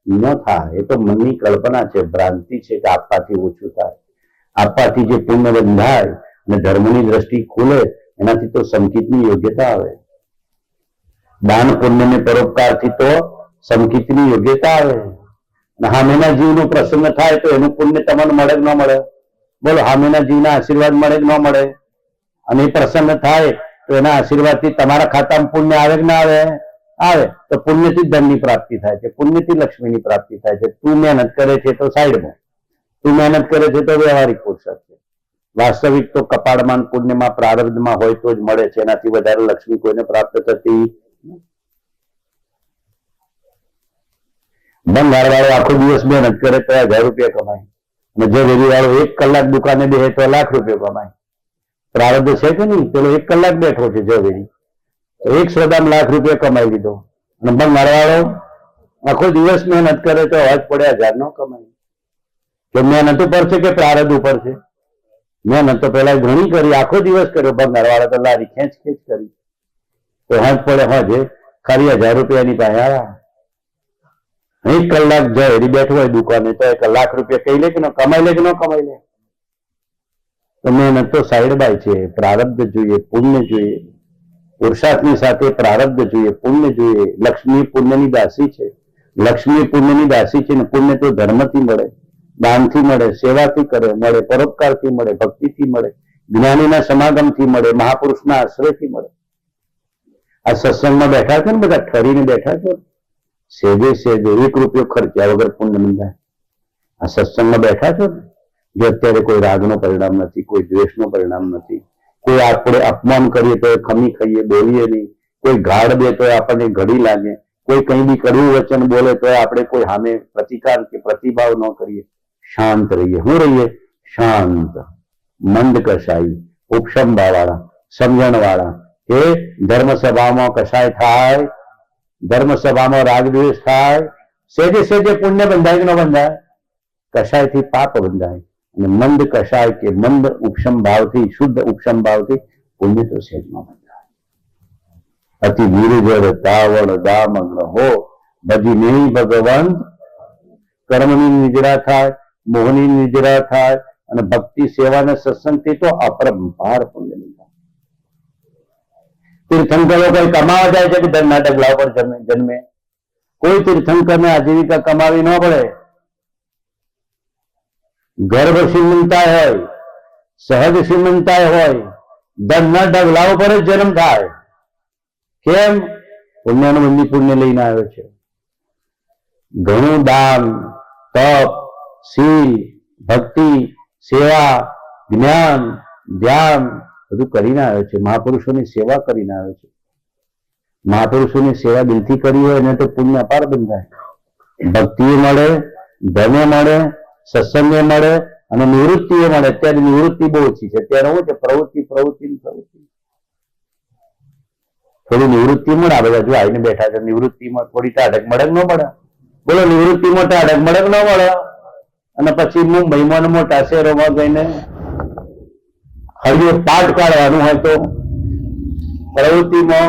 ન થાય. એ તો મનની કલ્પના છે, ભ્રાંતિ છે કે આપવાથી ઓછું થાય. આપવાથી જે પુણ્ય બંધાય અને ધર્મની દ્રષ્ટિ ખુલે, એનાથી તો સંકિતની યોગ્યતા આવે. દાન પુણ્ય ને પરોપકારથી તો સંકિતની યોગ્યતા આવે. હામેના જીવનું પ્રસન્ન થાય તો એનું પુણ્ય તમને મળે કે ન મળે? બોલો હામેના જીવના આશીર્વાદ મળે કે ન મળે? અને એ પ્રસન્ન થાય તો એના આશીર્વાદથી તમારા ખાતામાં પુણ્ય આવે કે ના આવે? આવે. તો પુણ્યથી ધનની પ્રાપ્તિ થાય છે, પુણ્યથી લક્ષ્મીની પ્રાપ્તિ થાય છે. તું મહેનત કરે છે તો સાઈડમાં, તું મહેનત કરે છે તો વ્યવહારિક પુરુષાર્થ છે. વાસ્તવિક તો કપાળમાં, પુણ્યમાં, પ્રારબ્ધમાં હોય તો જ મળે છે. એનાથી વધારે લક્ષ્મી કોઈને પ્રાપ્ત થતી. બંગાળ વાળો આખો દિવસ મહેનત કરે તો 1000 રૂપિયા કમાય, અને ઝવેરી વાળો 1 કલાક દુકાને બેસે તો લાખ રૂપિયા કમાય. પ્રારબ્ધ છે કે નહીં? પેલો 1 કલાક બેઠો છે ઝવેરી, 1 સોદામાં લાખ રૂપિયા કમાઈ લીધો. અને બંગાળ વાળો આખો દિવસ મહેનત કરે તો હજ પડે 1000 નો કમાય. તો મહેનત ઉપર છે કે પ્રારબ્ધ ઉપર છે? મહેનત તો પેલા ઘણી કરી, આખો દિવસ કર્યો. બંગાળ વાળા તો લારી ખેંચ ખેંચ કરી, તો હજ પડે હજે ખાલી 1000 રૂપિયાની પાસે આવ્યા. 1 કલાક ઝવેરી બેઠો હોય દુકાને તો 1 લાખ રૂપિયા કઈ લે કે ન કમાઈ લે કે ન કમાઈ લે? તો મહેનત તો સાઈડ બાય છે. પ્રારબ્ધ જોઈએ, પુણ્ય જોઈએ. પુરુષાર્થની સાથે પ્રારબ્ધ જોઈએ, પુણ્ય જોઈએ. લક્ષ્મી પુણ્યની દાસી છે, લક્ષ્મી પુણ્યની દાસી છે. ને પુણ્ય તો ધર્મથી મળે, દાનથી મળે, સેવાથી કરે મળે, પરોપકારથી મળે, ભક્તિથી મળે, જ્ઞાનીના સમાગમથી મળે, મહાપુરુષના આશ્રયથી મળે. આ સત્સંગમાં બેઠા છો ને બધા, ઠરીને બેઠા છો, સેજે સેજે 1 રૂપિયો ખર્ચ્યા વગર પુણ્ય બંધાય. આ સત્સંગમાં બેઠા છો ને, જો અત્યારે કોઈ રાગનો પરિણામ નથી, કોઈ દ્વેષનો પરિણામ નથી, કોઈ આપણે અપમાન કરીએ તો ખમી ખાઈએ, બોલીએ નહીં, કોઈ ગાળ દે તો આપણને ઘડી લાગે, કોઈ કંઈ બી કડવું વચન બોલે તો આપણે કોઈ સામે પ્રતિકાર કે પ્રતિભાવ ન કરીએ, શાંત રહીએ. શું રહીએ? શાંત, મંદ કસાઈ, ઉપશંભા વાળા, સમજણ વાળા. એ ધર્મ સભામાં કસાય થાય, ધર્મ સભામાં રાગ દ્વેષ થાય, સેજે સેજે પુણ્ય બંધાય કે ન બંધાય? કસાયથી પાપ બંધાય. અને મંદ કસાય કે મંદ ઉપશમ ભાવથી, શુદ્ધ ઉપશમ ભાવથી પુણ્ય તો સેજમાં બંધાય. અતિ નિર્જર તાવણ દામગ્ન હો, ભજી નહીં ભગવંત. કર્મની નિજરા થાય, મોહની નિજરા થાય, અને ભક્તિ સેવાને સત્સંગથી તો અપરંપાર પુણ્ય બંધાય. તીર્થંકરો કોઈ કમાવા જાય છે કે ધનના ડગલા પર જન્મે? કોઈ તીર્થંકરને આજીવિકા કમાવી ન પડે. ગર્ભ શ્રીમંતાય હોય, સહજ શ્રીમંતાય હોય, ધનના ડગલા પર જ જન્મ થાય. કેમ? પુણ્યનો બંધી પુણ્ય લઈને આવ્યો છે. ઘણું દાન, તપ, શીલ, ભક્તિ, સેવા, જ્ઞાન, ધ્યાન બધું કરીને આવ્યો છે. મહાપુરુષોની સેવા કરીને આવ્યો છે. મહાપુરુષોની સેવા દિલથી કરી હોય એને તો પુણ્ય અપાર બંધાય. ભક્તિ મળે, ધને મળે, સત્સંગે મળે, અને નિવૃત્તિ મળે. અત્યારે નિવૃત્તિ બહુ ઓછી છે. અત્યારે શું છે? પ્રવૃત્તિ પ્રવૃત્તિ પ્રવૃત્તિ. થોડી નિવૃત્તિ મળે. આ બધા જો આવીને બેઠા છે, નિવૃત્તિમાં થોડી ટાઢક મળે કે ન મળે? બોલો, નિવૃત્તિમાં ટાઢક મળે કે ન મળે? અને પછી મુંબઈમાં મોટા શહેરોમાં જઈને હરિયો પાઠ કાઢવાનું હોય તો પ્રવૃત્તિમાં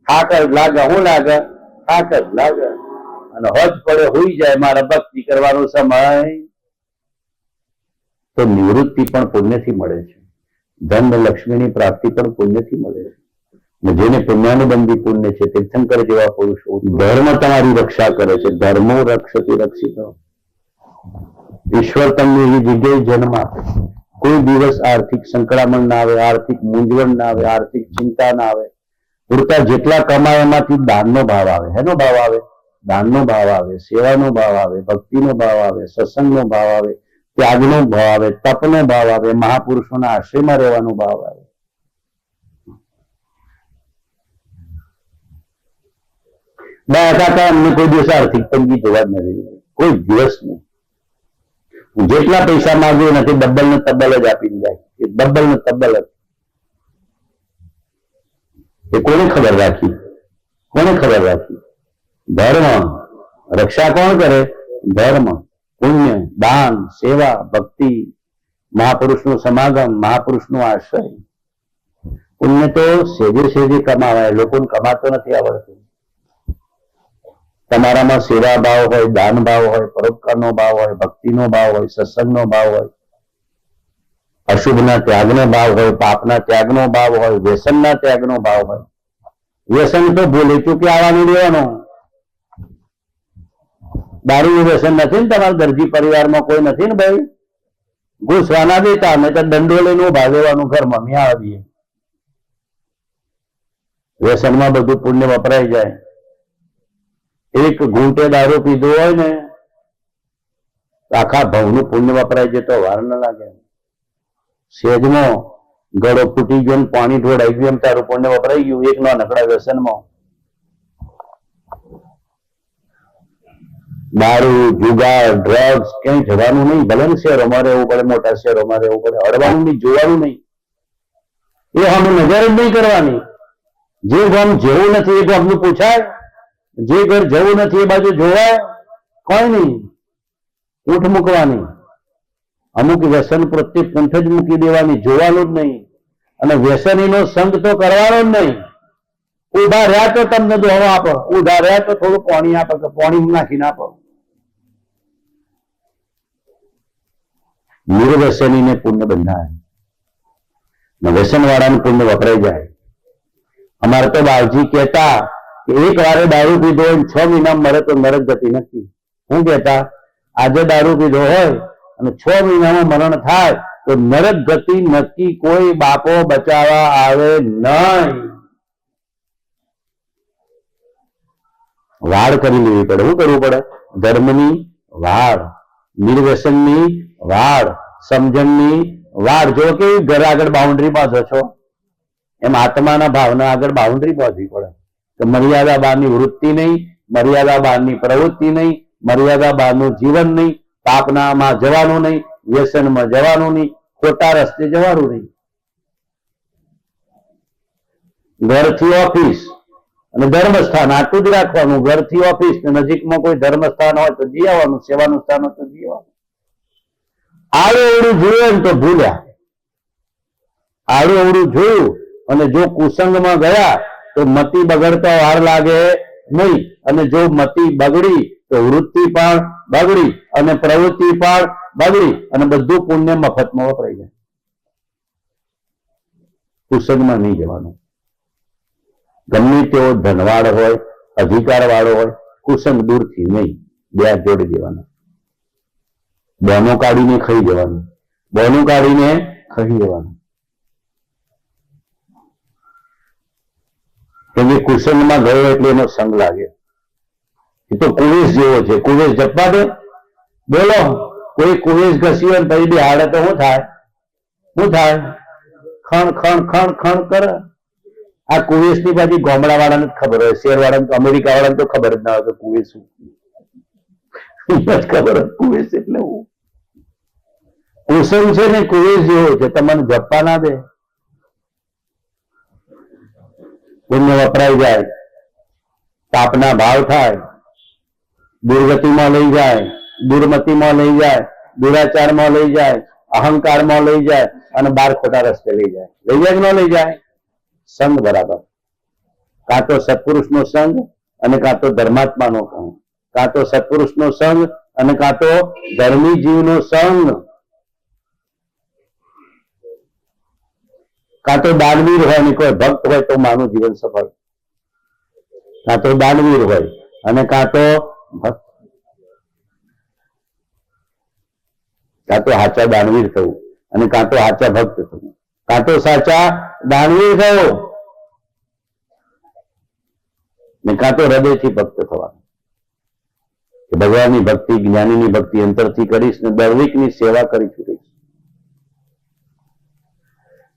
થાક જ લાગે. શું લાગે? થાક જ લાગે. અને હજ પડે હોઈ જાય, મારા ભક્તિ કરવાનો સમય. તો નિવૃત્તિ પણ પુણ્યથી મળે છે. ધન લક્ષ્મીની પ્રાપ્તિ પણ પુણ્યથી મળે છે. જેને પુણ્યાનુબંધી પુણ્ય છે, તીર્થંકર જેવા પુરુષો, ધર્મ તમારી રક્ષા કરે છે. ધર્મો રક્ષતી રક્ષિત. ઈશ્વર તમને એવી જગ્યાએ જન્મ આપે, કોઈ દિવસ આર્થિક સંકળામણ ના આવે, આર્થિક મૂંઝવણ ના આવે, આર્થિક ચિંતા ના આવે. પૂરતા જેટલા કમાય એમાંથી દાનનો ભાવ આવે. હેનો ભાવ આવે? દાનનો ભાવ આવે, સેવાનો ભાવ આવે, ભક્તિનો ભાવ આવે, સત્સંગનો ભાવ આવે, ત્યાગનો ભાવ આવે, તપનો ભાવ આવે, મહાપુરુષોના આશ્રયમાં રહેવાનો ભાવ આવે. કાકા અમને કોઈ દિવસ આર્થિક તંગી જોવા જ નથી, કોઈ દિવસ નહીં. જેટલા પૈસા માંગે નથી ડબલ ને તબલ જ આપીને જાય. એ ડબલ ને તબલ જ. એ કોને ખબર રાખી? કોને ખબર રાખી? ધર્મ રક્ષા કોણ કરે? ધર્મ, પુણ્ય, દાન, સેવા, ભક્તિ, મહાપુરુષનું સમાગમ, મહાપુરુષનો આશ્રય. પુણ્ય તો સેજે સેજે કમાવાય, લોકોને કમાતો નથી આવડતું. તમારામાં સેવા ભાવ હોય, દાન ભાવ હોય, પરોપકારનો ભાવ હોય, ભક્તિનો ભાવ હોય, સત્સંગનો ભાવ હોય, અશુભના ત્યાગનો ભાવ હોય, પાપના ત્યાગનો ભાવ હોય, વ્યસનના ત્યાગનો ભાવ હોય. વ્યસન તો ભૂલી ચૂકી આવવાનું લેવાનું. દારૂનું વ્યસન નથી ને તમારા દરજી પરિવારમાં કોઈ નથી ને ભાઈ? ઘૂસવાના દેતા ને તો દંડો લઈને ઉભા રહેવાનું ઘરમાં. મેં આવીએ વ્યસનમાં બધું પુણ્ય વપરાઈ જાય. એક ઘૂંટે દારૂ પીધો હોય ને આખા ભાવનું પુણ્ય વપરાય છે તો વાર ન લાગે. સેજમાં ગળો ફૂટી ગયો ને પાણી ઢોળાઈ ગયું એમ તારું પુણ્ય વપરાઈ ગયું એક નાનકડા વ્યસનમાં. દારૂ, જુગાર, ડ્રગ્સ ક્યાંય જવાનું નહીં. ભલે ને શહેરોમાં રહેવું પડે, મોટા શહેરોમાં રહેવું પડે, અડવાનું નહીં, જોવાનું નહીં. એ અમે નજર જ નહીં કરવાની. જે ગામ જેવું નથી એ ગામનું પૂછાય, જે ઘર જવું નથી એ બાજુ જોવાય. કોઈ નહીં. ઊંઠ મૂકવાની. અમુક વ્યસન પ્રત્યે પૂંઠ જ મૂકી દેવાની, જોવાનું જ નહીં. અને વ્યસનીનો સંગ તો કરવાનો જ નહીં. ઉભા રહ્યા તો તમને દોડો આપો, ઉભા રહ્યા તો થોડું પાણી આપો, કે પાણી નાખીને આપો. નિર્વ્યસનીને પુણ્ય બંધાય, વ્યસન વાળાનું પુણ્ય વપરાઈ જાય. અમારે તો બાવજી કહેતા કે એક વારે દારૂ પીધો હોય 6 મહિના મરે તો નરક ગતિ નથી. શું કહેતા? આજે દારૂ પીધો હોય અને 6 મહિનામાં મરણ થાય તો નરક ગતિ નક્કી, કોઈ બાપો બચાવવા આવે નહીં. વાડ કરી લેવી પડે. શું કરવું પડે? ધર્મની વાડ, નિર્વ્યસનની વાડ, સમજણની વાડ. જો કે ઘર આગળ બાઉન્ડ્રી બાંધો છો એમ આત્માના ભાવના આગળ બાઉન્ડ્રી બાંધવી પડે. તો મર્યાદા બહારની વૃત્તિ નહીં, મર્યાદા બહારની પ્રવૃત્તિ નહીં, મર્યાદા બહારનું જીવન નહીં, પાપનામાં જવાનું નહીં, વ્યસનમાં જવાનું નહીં, ખોટા રસ્તે જવાનું નહીં. ઘરથી ઓફિસ અને ધર્મસ્થાન આટલું જ રાખવાનું. ઘરથી ઓફિસ ને નજીકમાં કોઈ ધર્મસ્થાન હોય તો જઈ આવવાનું, સેવાનું સ્થાન હોય તો જઈ આવવાનું. આડું અવડું જોયું તો ભૂલ્યા. આડું અવડું જોયું અને જો કુસંગમાં ગયા તો મતિ બગડતા વાર લાગે નહીં. અને જો મતિ બગડી તો વૃત્તિ પણ બગડી અને પ્રવૃત્તિ પણ બગડી અને બધું પુણ્ય મફતમાં વપરાઈ જાય. કુસંગમાં નહીં જવાનું. ગમે તેવો ધનવાળ હોય, અધિકાર વાળો હોય, કુસંગ દૂરથી નહીં, બે હાથ જોડી દેવાના. બોનો કાઢીને ખાઈ જવાનું, બોનું કાઢીને ખાઈ જવાનું. કેમ કે કુસંગમાં ગયો એટલે એનો સંગ લાગે. એ તો કુવેશ જેવો છે. કુવેશ જપવા દે. બોલો, કોઈ કુવેશ ઘસ્યો ને પછી હાડે તો શું થાય? શું થાય? ખણ ખણ ખણ ખણ કરે. આ કુવેશ ની પાછી ગામડા વાળાને જ ખબર હોય, શહેર વાળાને, અમેરિકા વાળાને તો ખબર જ ના હોય કે કુવેશ શું. ખબર કુવેશ એટલે હું કુસંગ છે ને કુવેશ જેવો છે. તમને જપવા ના દે. પુણ્ય વપરાઈ જાય, પાપના ભાવ થાય, દુર્ગતિમાં લઈ જાય, દુર્મતિમાં લઈ જાય, દુરાચારમાં લઈ જાય, અહંકારમાં લઈ જાય અને બાર ખોટા રસ્તે લઈ જાય. લઈ જાય કે ન લઈ જાય? સંગ બરાબર. કાં તો સત્પુરુષનો સંગ અને કાં તો ધર્માત્માનો સંગ, કાં તો સત્પુરુષનો સંગ અને કાં તો ધર્મી જીવનો સંગ, કાં તો દાનવીર હોય ને કોઈ ભક્ત હોય તો માનું જીવન સફળ, કાં તો દાનવીર હોય અને કાં તો ભક્ત, કાં તો સાચા દાનવીર થવું અને કાં તો સાચા ભક્ત થવું, કાં તો સાચા દાનવીર થવો, ને કાં તો હૃદયથી ભક્ત થવાનું કે ભગવાનની ભક્તિ, જ્ઞાનીની ભક્તિ અંતરથી કરીશ ને દરેકની સેવા કરી છૂટીશ.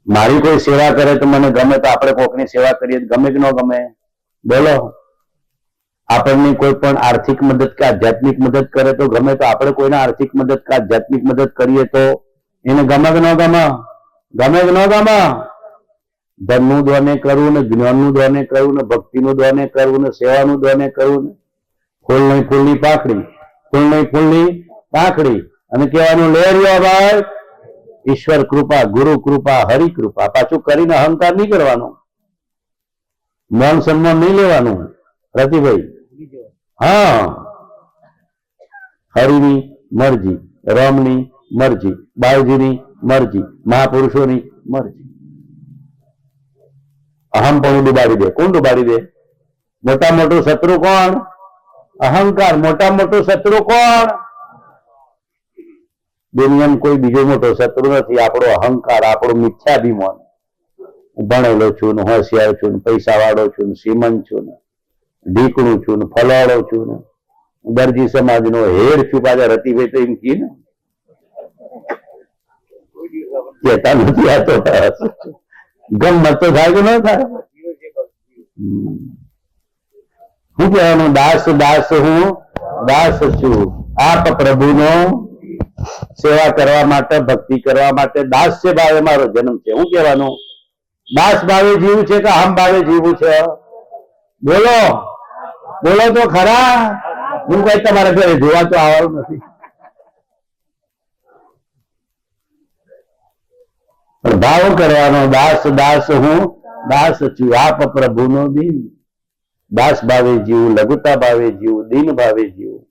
મારી કોઈ સેવા કરે તો મને ગમે, તો આપણે કોકની સેવા કરીએ ગમે કે ન ગમે? બોલો. આપણને કોઈ પણ આર્થિક મદદ કે આધ્યાત્મિક મદદ કરે તો ગમે, તો આપણે કોઈને આર્થિક મદદ કે આધ્યાત્મિક મદદ કરીએ તો એને ગમે કે ન ગમે? ગમે કે ન ગમે? ધનનું દાને કરવું ને જ્ઞાનનું દાને કરવું ને ભક્તિનું દાને કરવું ને સેવાનું દાને કરવું ને ફૂલ નહીં ફૂલની પાંખડી, ફૂલ નહીં ફૂલની પાંખડી, અને કહેવાનું લે રહ્યો ભાઈ ઈશ્વર કૃપા, ગુરુ કૃપા, હરિ કૃપા. પાછું કરીને અહંકાર નહીં કરવાનો, માન સન્માન નહીં લેવાનું રતિભાઈ. હા, હરિની મરજી, રામની મરજી, બાળજીની મરજી, મહાપુરુષોની મરજી. અહમ પણ ડુબાડી દે. કોણ ડુબાડી દે? મોટા મોટું શત્રુ કોણ? અહંકાર. મોટા મોટું શત્રુ કોણ? દુનિયામાં કોઈ બીજો મોટો શત્રુ નથી, આપણો અહંકાર, આપણો મિથ્યાભિમાન. ભણેલો છું ને હોશિયાર છું ને પૈસા વાળો છું ને શ્રીમંત છું ને ઢીકણું છું ને ફલાડો છું ને દરજી સમાજનો હેડ છું. પાછા રતિભાઈ તો એમ કી ને કેતા નથી. આ તો ગમત તો થાય કે ન થાય? શું કહેવાનું? દાસ દાસ હું દાસ છું. આપ પ્રભુનો સેવા કરવા માટે, ભક્તિ કરવા માટે દાસ્ય ભાવે મારો જન્મ છે. શું કહેવાનું? દાસ ભાવે જીવું છે કે આમ ભાવે જીવું છે? બોલો, બોલો તો ખરા. હું કઈ તમારા ઘરે જોવા તો આવવાનું નથી, પણ ભાવ કરવાનો. દાસ દાસ હું દાસ છું. આપ પ્રભુનો દીન. દાસ ભાવે જીવું, લઘુતા ભાવે જીવું, દીન ભાવે જીવું.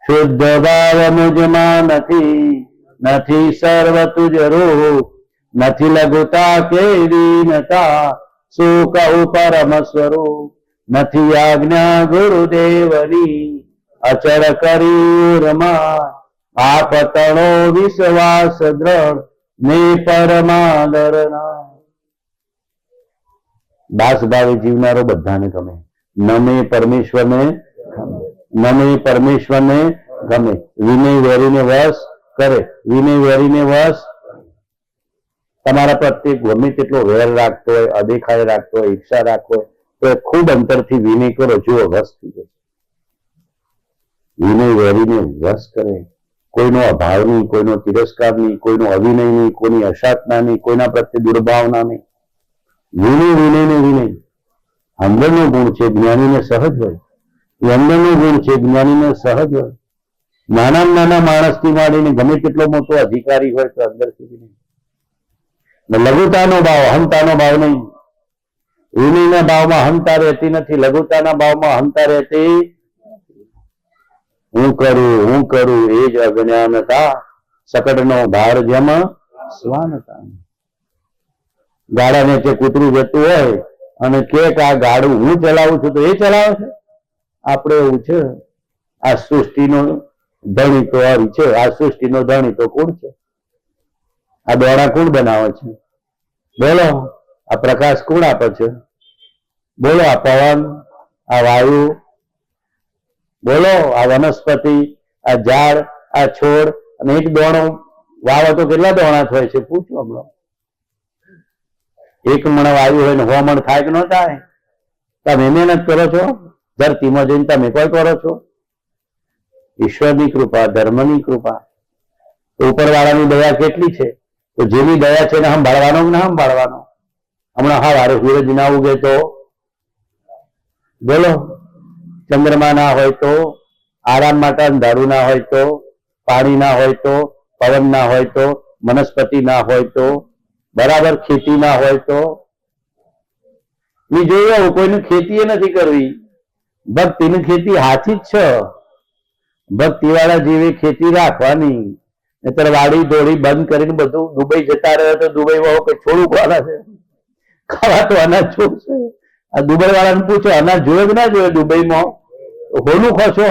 શુદ્ધ ભાવ મુજમાં નથી, નથી સર્વ તુજ રૂપ, નથી લઘુતા કે દીનતા, શું કહું પરમ સ્વરૂપ. નથી આજ્ઞા ગુરુદેવની, અચળ કરી રમા, આપ તણો વિશ્વાસ દ્રઢ ને પરમાદરના. દાસ ભાવે જીવનારો બધાને ગમે. નમે પરમેશ્વરને ગમે, નમે પરમેશ્વરને ગમે. વિનય વેરીને વશ કરે, વિનય વેરીને વશ. તમારા પ્રત્યે ગમે તેટલો વેર રાખતો હોય, અદેખાય રાખતો હોય, ઈચ્છા રાખતો હોય, તો ખૂબ અંતરથી વિનય કરો, જુઓ વશ થઈ જશે. વિનય વેરીને વશ કરે. કોઈનો અભાવ નહીં, કોઈનો તિરસ્કાર નહીં, કોઈનો અવિનય નહીં, કોઈની અસાધના નહીં, કોઈના પ્રત્યે દુર્ભાવના નહીં. વિનય વિનય ને વિનય અંદરનો ગુણ છે, જ્ઞાનીને સહજ હોય. એ અંદરનો ગુણ છે, જ્ઞાનીને સહજ હોય. નાનામાં નાના માણસથી માંડીને ગમે તેટલો મોટો અધિકારી હોય તો અંદરથી વિનય. લઘુતાનો ભાવ, અહંતાનો ભાવ નહીં. વિનયના ભાવમાં અહંતા રહેતી નથી, લઘુતાના ભાવમાં અહંતા રહેતી. હું કરું એ જ અજ્ઞાનતા, સકડનો ભાર જેમાં સ્વાનતા. ગાડા નીચે કૂતરું જતું હોય અને કે આ ગાડું હું ચલાવું છું તો એ ચલાવે છે. આપણે એવું છે, આ સૃષ્ટિનો ધણી તો હરિ છે, આ સૃષ્ટિનો ધણી તો કોણ છે? આ દોડા કોણ બનાવે છે? બોલો. આ પ્રકાશ કોણ આપે છે? બોલો. આ પવન, આ વાયુ, બોલો. આ વનસ્પતિ, આ ઝાડ, આ છોડ. અને એક દોણો વાવો તો કેટલા દોણા થાય છે? પૂછો હમણાં. એક મણ વાયુ હોય ને 100 મણ થાય કે ન થાય? તમે મહેનત કરો છો, ધરતીમાં જઈને તમે કોઈ કરો છો? ઈશ્વરની કૃપા, ધર્મની કૃપા, ઉપરવાળાની દયા કેટલી છે? તો જેની દયા છે એને સંભાળવાનો કે ના સંભાળવાનો? હમણાં સવારે સૂરજ ના ઉગે તો બોલો, ચંદ્રમા ના હોય તો, આરામ માટે અંધારું ના હોય તો, પાણી ના હોય તો, પવન ના હોય તો, વનસ્પતિ ના હોય તો, બરાબર ખેતી ના હોય તો. મેં જોયું કોઈની ખેતી નથી કરવી. ભક્તિની ખેતી હાથી જ છે. ભક્તિ વાળા જેવી ખેતી રાખવાની. નહીતર વાડી દોડી બંધ કરીને બધું દુબઈ જતા રહે તો દુબઈમાં કઈ છોડું ખાવાના છે? ખાવા તો અનાજ છોડશે. આ દુબઈ વાળાને પૂછો અનાજ જોયે કે ના જોયે દુબઈમાં? હોલું ખો છો?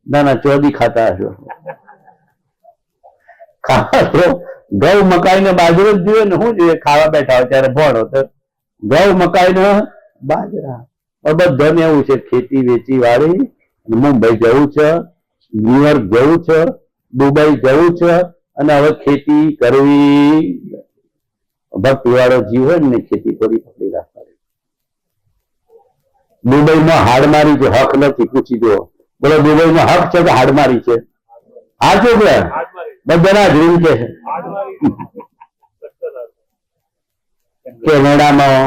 ના ના, ચોદી ખાતા હશો. ખાવા તો ઘઉં મકાઈ ને બાજરો જ જોઈએ ને શું જોઈએ? ખાવા બેઠા હોય ત્યારે ભણો તો ઘઉં મકાઈ ને બાજરા. બધાને એવું છે ખેતી વેચી વાળી મુંબઈ જવું છે, ન્યુયોર્ક જવું છે, દુબઈ જવું છે અને હવે ખેતી કરવી. ભક્તિ વાળો જીવ હોય ને ખેતી થોડી પકડી રાખવાની. દુબઈમાં હાડમારી છે, હક નથી. પૂછી દો બોલો દુબઈમાં હક છે કે હાડમારી છે? સાચું કે બધાના જ રીલ કે કેનેડામાં,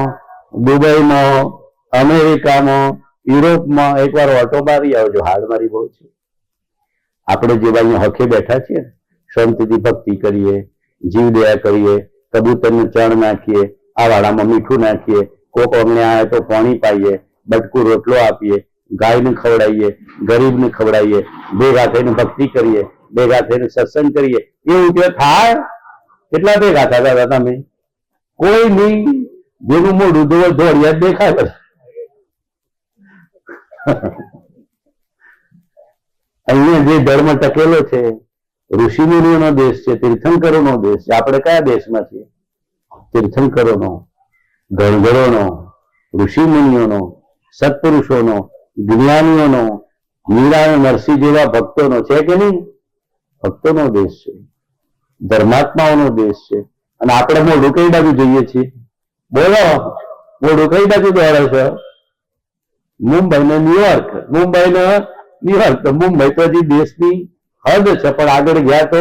દુબઈમાં, અમેરિકામાં, યુરોપમાં એકવાર ઓટો મારી આવજો. હાડમારી બહુ છે. આપણે જે અહીંયા હકે બેઠા છીએ ને, શાંતિથી ભક્તિ કરીએ, જીવ દયા કરીએ, કબૂતરને ચણ નાખીએ, આ વાડામાં મીઠું નાખીએ, કોક અમને આવે તો પાણી પાઈએ, બટકું રોટલો આપીએ, ગાયને ખવડાવીએ, ગરીબને ખવડાવીએ, ભેગા થઈને ભક્તિ કરીએ, ભેગા થઈને સત્સંગ કરીએ. એવું તે થાય? કેટલા ભેગા થતા હતા તમે? કોઈ નહીં. જેનું મોઢું દોડિયા દેખાય. અહીંયા જે ધર્મ ટકેલો છે ઋષિમુનિઓનો દેશ છે, તીર્થંકરોનો દેશ છે. આપણે કયા દેશમાં છીએ? તીર્થંકરોનો, ગણગરોનો, ઋષિમુનિઓનો, સત્પુરુષોનો, જ્ઞાનીઓનો, મીરા નરસિંહ જેવા ભક્તોનો છે કે નહીં? ભક્તોનો દેશ છે, ધર્માત્માઓનો દેશ છે. અને આપણે મોઢું કઈ બાજુ જોઈએ છીએ? બોલો મોઢું કઈ બાજુ દોડે છે? મુંબઈ ને ન્યુયોર્ક, મુંબઈ ને ન્યુયોર્ક. તો મુંબઈ તો હજી દેશની હદ છે, પણ આગળ ગયા તો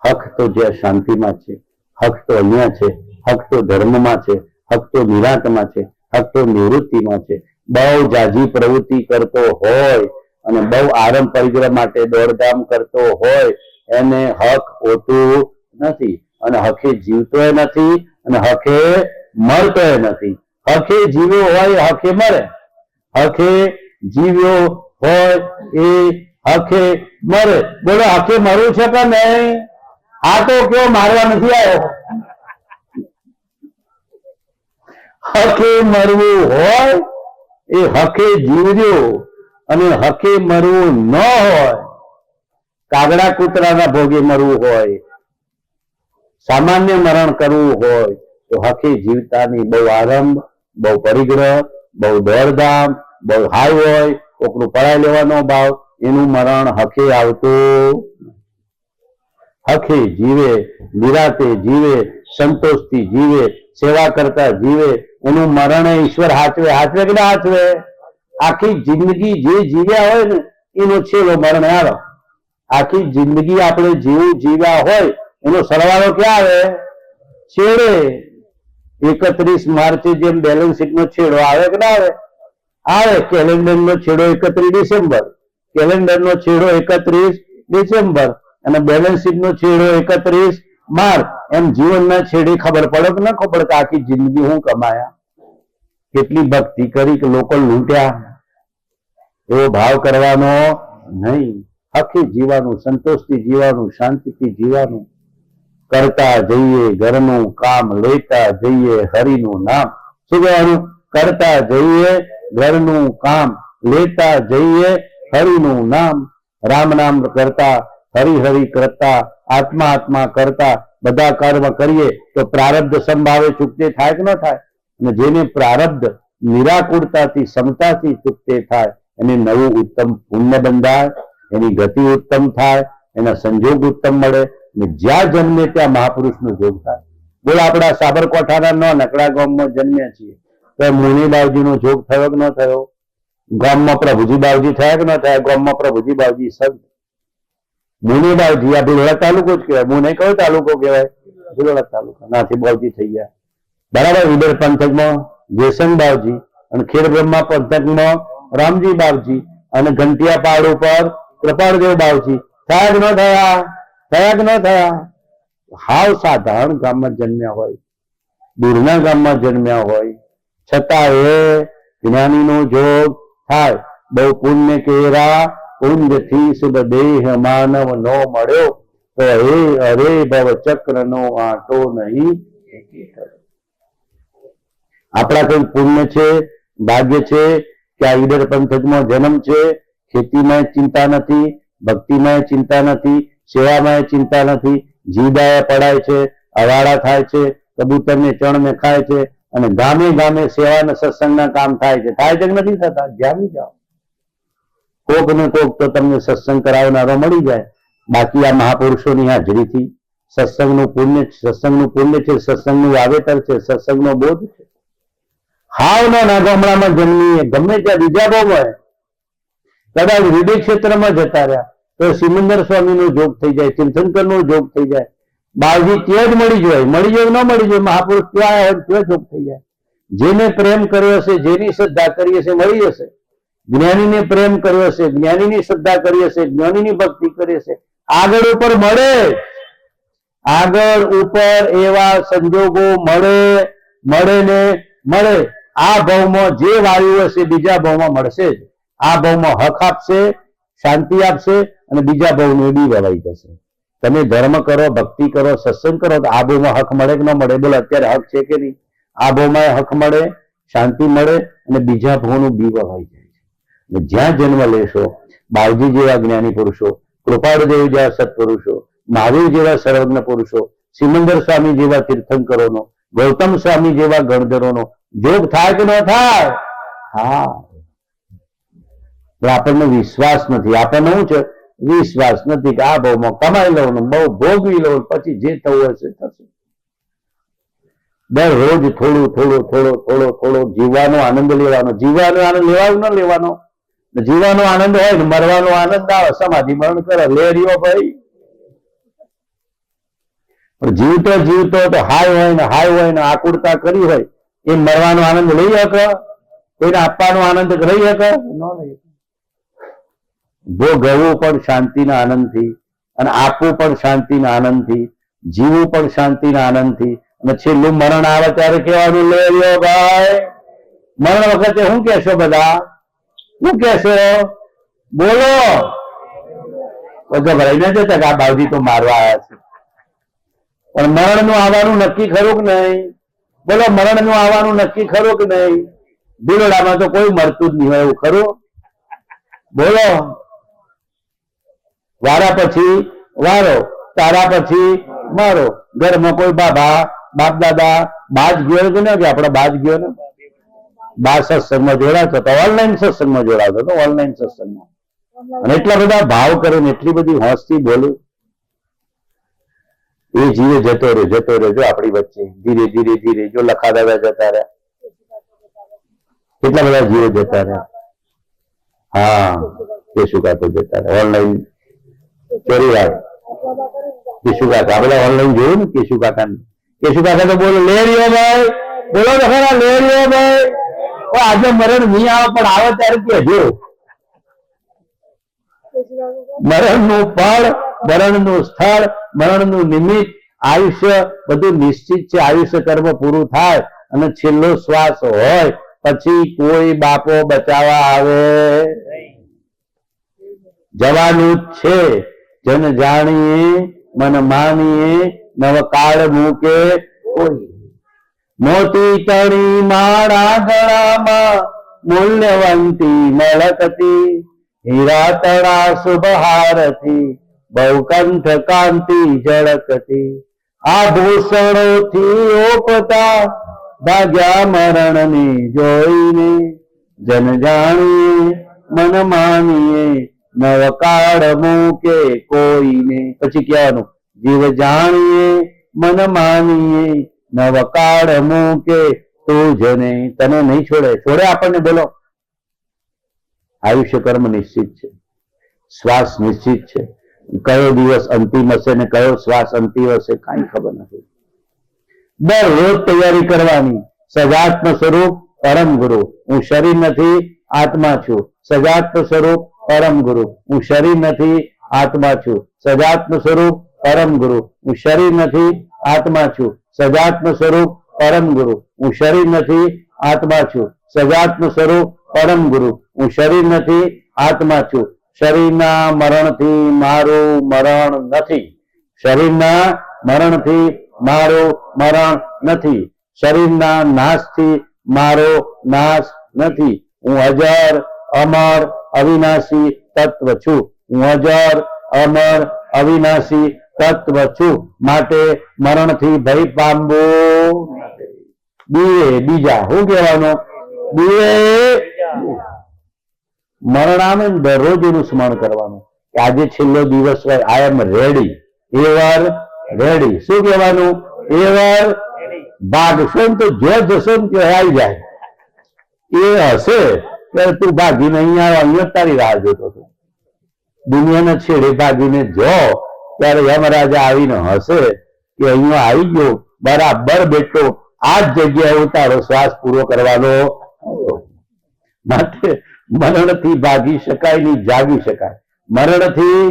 હક તો જ્યાં શાંતિમાં છે, હક તો અહીંયા છે, હક તો ધર્મમાં છે, હક તો નિરાંતમાં છે, હક તો નિવૃત્તિમાં છે. બહુ જાજી પ્રવૃત્તિ કરતો હોય અને બહુ આરામ પરિગ્રહ માટે દોડધામ કરતો હોય એને હક હોતું નથી. અને હકે જીવતોય નથી અને હકે મરતોય નથી. હકે જીવ્યો હોય હકે મરે, હકે જીવ્યો હોય એ હકે મરે. બોલો હકે મરવું છે કે નહીં? આ તો કેવો મારવા નથી આવ્યો. હકે મરવું હોય એ હકે જીવ્યો અને હકે મરવું ન હોય, કાગડા કૂતરાના ભોગે મરવું હોય, સામાન્ય મરણ કરવું હોય તો હકે જીવતાની બહુ આરંભ, બહુ પરિગ્રહ, બહુ દોડધામ, બહુ હાઈ હોય, કોકનું પડાઈ લેવાનો ભાવ, એનું મરણ હકે આવતું. હકે જીવે, નિરાતે જીવે, સંતોષથી જીવે, સેવા કરતા જીવે, એનું મરણ ઈશ્વર હાચવે. હાચવે કે ના હાચવે? આખી જિંદગી જે જીવ્યા હોય ને એનો છેલ્લો મરણ આવે. આખી જિંદગી આપણે જેવું જીવ્યા હોય એનો સરવાળો ક્યાં આવે? છેડે. 31 માર્ચે જેમ બેલેન્સ શીટ નો છેડો આવે કે ના આવે? આવે. કેલેન્ડર નો છેડો 31 ડિસેમ્બર, કેલેન્ડર નો છેડો 31 ડિસેમ્બર અને બેલેન્સ શીટ નો છેડો 31 માર્ચ. એમ જીવનના છેડે ખબર પડે કે ના ખબર કે આખી જિંદગી હું કમાયા, કેટલી ભક્તિ કરી કે લોકો લૂંટ્યા. એવો ભાવ કરવાનો નહીં. હકે જીવાનું, સંતોષથી જીવાનું, શાંતિથી જીવાનું. કરતા જઈએ ઘરનું કામ, લેતા જઈએ હરિનું નામ. શું કહેવાનું? કરતા જઈએ ઘરનું કામ, લેતા જઈએ હરિનું નામ. રામ નામ કરતા, હરિ હરિ કરતા, આત્મા આત્મા કરતા બધા કર્મ કરીએ તો પ્રારબ્ધ સંભાવે ચૂકતે થાય કે ન થાય? અને જેને પ્રારબ્ધ નિરાકુરતાથી, સમતાથી ચૂકતે થાય એને નવું ઉત્તમ પુણ્ય બંધાય, એની ગતિ ઉત્તમ થાય, એના સંજોગ ઉત્તમ મળે અને જ્યાં જન્મે ત્યાં મહાપુરુષનો જોગ થાય. બોલો આપણા સાબરકાંઠાના નકડા ગામમાં જન્મ્યા છીએ તો મુનિ બાવજીનો જોગ થયો કે ન થયો? ગામમાં પ્રભુજી બાવજી થયા કે ન થયા? ગામમાં પ્રભુજી બાવજી સંત મુનિ બાવજી. આ ભીલોડા તાલુકો જ કહેવાય. મુને કયો તાલુકો કહેવાય? ભીલોડા તાલુકા. નાથી બાવજી થઈ ગયા. બરાબર. ઈડર પંથકમાં જેસંગ બાવજી અને ખેડ બ્રહ્મા પંથકમાં રામજી બાવજી અને ઘંટિયા પહાડ ઉપર કૃપાળદેવ બાવજી. થયા કે ન થયા? થયા કે ન થયા? હાવ સાધારણ ગામમાં જન્મ્યા હોય, દૂરના ગામમાં જન્મ્યા હોય છતાં એ જ્ઞાનીનો જોગ થાય. બહુ પુણ્ય કેરા પુંજથી શુભ દેહ માનવ નો મળ્યો તો હે અરે ભવ ચક્ર નો આંટો નહીં. આપણા કઈ પુણ્ય છે, ભાગ્ય છે કે આ ઈડર પંથકમાં જન્મ છે, ખેતીમાં ચિંતા નથી, ભક્તિમાં ચિંતા નથી, સેવામાં ચિંતા નથી, જીવડાએ પડાય છે, અવાડા થાય છે, કબૂતરને ચણને ખાય છે, અને ગામે ગામે સેવાના સત્સંગના કામ થાય છે. થાય છે કે નથી થતા? જ્યાં જાઓ કોક ને કોક તો તમને સત્સંગ કરાવનારો મળી જાય. બાકી આ મહાપુરુષોની હાજરીથી સત્સંગનું પુણ્ય છે, સત્સંગનું વાવેતર છે, સત્સંગનો બોધ છે. હાવ ના ગામડામાં જન્મીએ, ગમે ત્યાં બીજા બહુ હોય, કદાચ વિદેશ ક્ષેત્રમાં જતા રહ્યા તો સિમંદર સ્વામીનો જોગ થઈ જાય, તીર્થંકરનો જોગ થઈ જાય, બાળજી ત્યાં જ મળી જાય ન મળી જાય, મહાપુરુષ ત્યાં હોય ત્યાં જોગ થઈ જાય. જેને પ્રેમ કર્યો હશે, જેની શ્રદ્ધા કરી હશે, મળી હશે. જ્ઞાનીને પ્રેમ કર્યો હશે, જ્ઞાનીની શ્રદ્ધા કરી હશે, જ્ઞાનીની ભક્તિ કરી હશે, આગળ ઉપર મળે. આગળ ઉપર એવા સંજોગો મળે. આ ભાવમાં જે વાયુ હશે બીજા ભાવમાં મળશે જ. આ ભાવમાં હક આપશે, શાંતિ આપશે, અને બીજા ભાવનું બી વવાઈ જશે. તમે ધર્મ કરો, ભક્તિ કરો, સત્સંગ કરો તો આ ભાવમાં હક મળે કે ન મળે? બોલો અત્યારે હક છે કે નહીં? આ ભાવમાં હક મળે, શાંતિ મળે, અને બીજા ભાવનું બી વવાઈ જાય છે. જ્યાં જન્મ લેશો, બાળજી જેવા જ્ઞાની પુરુષો, કૃપાળુદેવ જેવા સત્પુરુષો, મહાવીર જેવા સર્વજ્ઞ પુરુષો, સિમંદર સ્વામી જેવા તીર્થંકરોનો, ગૌતમ સ્વામી જેવા ગણધરોનો જોગ થાય કે ન થાય? હા. આપણને વિશ્વાસ નથી. આપણને શું છે? વિશ્વાસ નથી કે આ ભાવમાં કમાઈ લઉં, બહુ ભોગવી લઉં, પછી જે થવું હશે થશે. દરરોજ થોડો જીવવાનો આનંદ લેવાનો. જીવવાનો આનંદ લેવાનો ન લેવાનો? જીવવાનો આનંદ હોય ને મરવાનો આનંદ આવે, સમાધિ મરણ કરે, લેરીઓ ભાઈ. જીવતો તો હાય હોય ને આકુરતા કરી હોય, એ મરવાનો આનંદ લઈ શકે? કોઈને આપવાનો આનંદ લઈ શકે? ન લઈ શકે. ભોગવવું પણ શાંતિના આનંદથી, અને આપવું પણ શાંતિના આનંદથી, જીવવું પણ શાંતિના આનંદથી, અને છેલ્લું મરણ આવે ત્યારે કહેવાનું, લે રહ્યો ભાઈ. મરણ વખતે શું કહેશો બધા? શું કહેશો? બોલો. ગભરાઈ ના જતા કે આ બાવજી તો મારવા આવ્યા છે. પણ મરણનું આવવાનું નક્કી ખરું કે નહીં? બોલો, મરણનું આવવાનું નક્કી ખરું કે નહીં? બિલોડામાં તો કોઈ મરતું જ નહીં હોય એવું ખરું? બોલો. વારા પછી વારો, તારા પછી મારો. ઘરમાં કોઈ બાબા, બાપ દાદા, બાજ ગયો કે ના? કે આપડે બાજ ગયો ને, બા સત્સંગમાં જોડાતો તો, ઓનલાઈન સત્સંગમાં જોડાતો તો, ઓનલાઈન સત્સંગમાં. અને એટલા બધા ભાવ કરે ને એટલી બધી હોંશથી બોલું. એ જીવે જતો રહ્યો જો આપણી વચ્ચે, ધીરે જો લખા દાદા જતા રહ્યા, કેટલા બધા જીવો જતા રહ્યા. હા, કેશુકાકા જતા રહ્યા ઓનલાઈન. ચોરી વાત, કેશુકાકા આપણે ઓનલાઈન જોયું ને કેશુકાકા તો બોલો, લે રહ્યો ભાઈ, બોલો તો ખરા, લે રહ્યો ભાઈ. આજે મરણ નહીં આવે પણ આવે ત્યારે કહેજો. મરણનું ફળ, મરણનું સ્થળ, મરણનું નિમિત્ત, આયુષ્ય બધું નિશ્ચિત છે. આયુષ્ય કર્મ પૂરું થાય અને છેલ્લો શ્વાસ હોય પછી કોઈ બાપો બચાવવા આવે? જવાનું જ છે. જન જાણીએ મન માનીએ, નવ કાળ મૂકે કોઈ. મોતી તણી માળા ગળામાં, મૂલ્યવંતી મળકતી, હીરા તળા શુભહારથી, બહુ કંઠ કાંતિ ઝળકતી. આભૂષણોથી ઓપતા, ભાગ્યા મરણને જોઈને. જન જાણીએ મન માનીએ, નવ કાળ મૂકે કોઈને. પછી કહેવાનું, જીવ જાણીએ મન માનીએ, નવ કાળ મૂકે તુજને. તને નહીં છોડે આપણને? બોલો. આયુષ્ય કર્મ નિશ્ચિત છે, શ્વાસ નિશ્ચિત છે. કયો દિવસ અંતિમ હશે ને કયો શ્વાસ અંતિમ હશે કઈ ખબર નથી. દરરોજ તૈયારી કરવાની. સજાત્મ સ્વરૂપ પરમ ગુરુ, હું શરીર નથી આત્મા છું. સજાત્મ સ્વરૂપ પરમ ગુરુ, હું શરીર નથી આત્મા છું. સજાત્મ સ્વરૂપ પરમ ગુરુ, હું શરીર નથી આત્મા છું. સજાત્મ સ્વરૂપ પરમ ગુરુ, હું શરીર નથી આત્મા છું. સજાત્મ સ્વરૂપ પરમ ગુરુ, હું શરીર નથી આત્મા છું. શરીરના મરણથી મારું મરણ નથી. શરીરના મરણથી મારું મરણ નથી. શરીરના નાશથી મારો નાશ નથી. હું અજર, અમર, અવિનાશી તત્વ છું. હું અજર અમર અવિનાશી તત્વ છું, માટે મરણથી ભય પામવું. બીજા શું કહેવાનું? મરણ આવે ને દરરોજ એનું સ્મરણ કરવાનું કે આજે છેલ્લો દિવસ હોય. આઈ એમ રેડી, એવર રેડી. શું કહેવાનું? એવર. ભાગશો ને તો જો જશો ને ત્યાં આવી જાય. એ હશે ત્યારે તું ભાગીને અહીંયા અહીંયા તારી રાહ જોતો હતો. દુનિયાના છેડે ભાગીને જો ત્યારે યમરાજા આવીને હશે કે અહીંયા આવી ગયો, બરાબર બેઠો, આ જ જગ્યાએ તારો શ્વાસ પૂરો કરવાનો. માટે મરણથી ભાગી શકાય નહીં, જાગી શકાય. મરણથી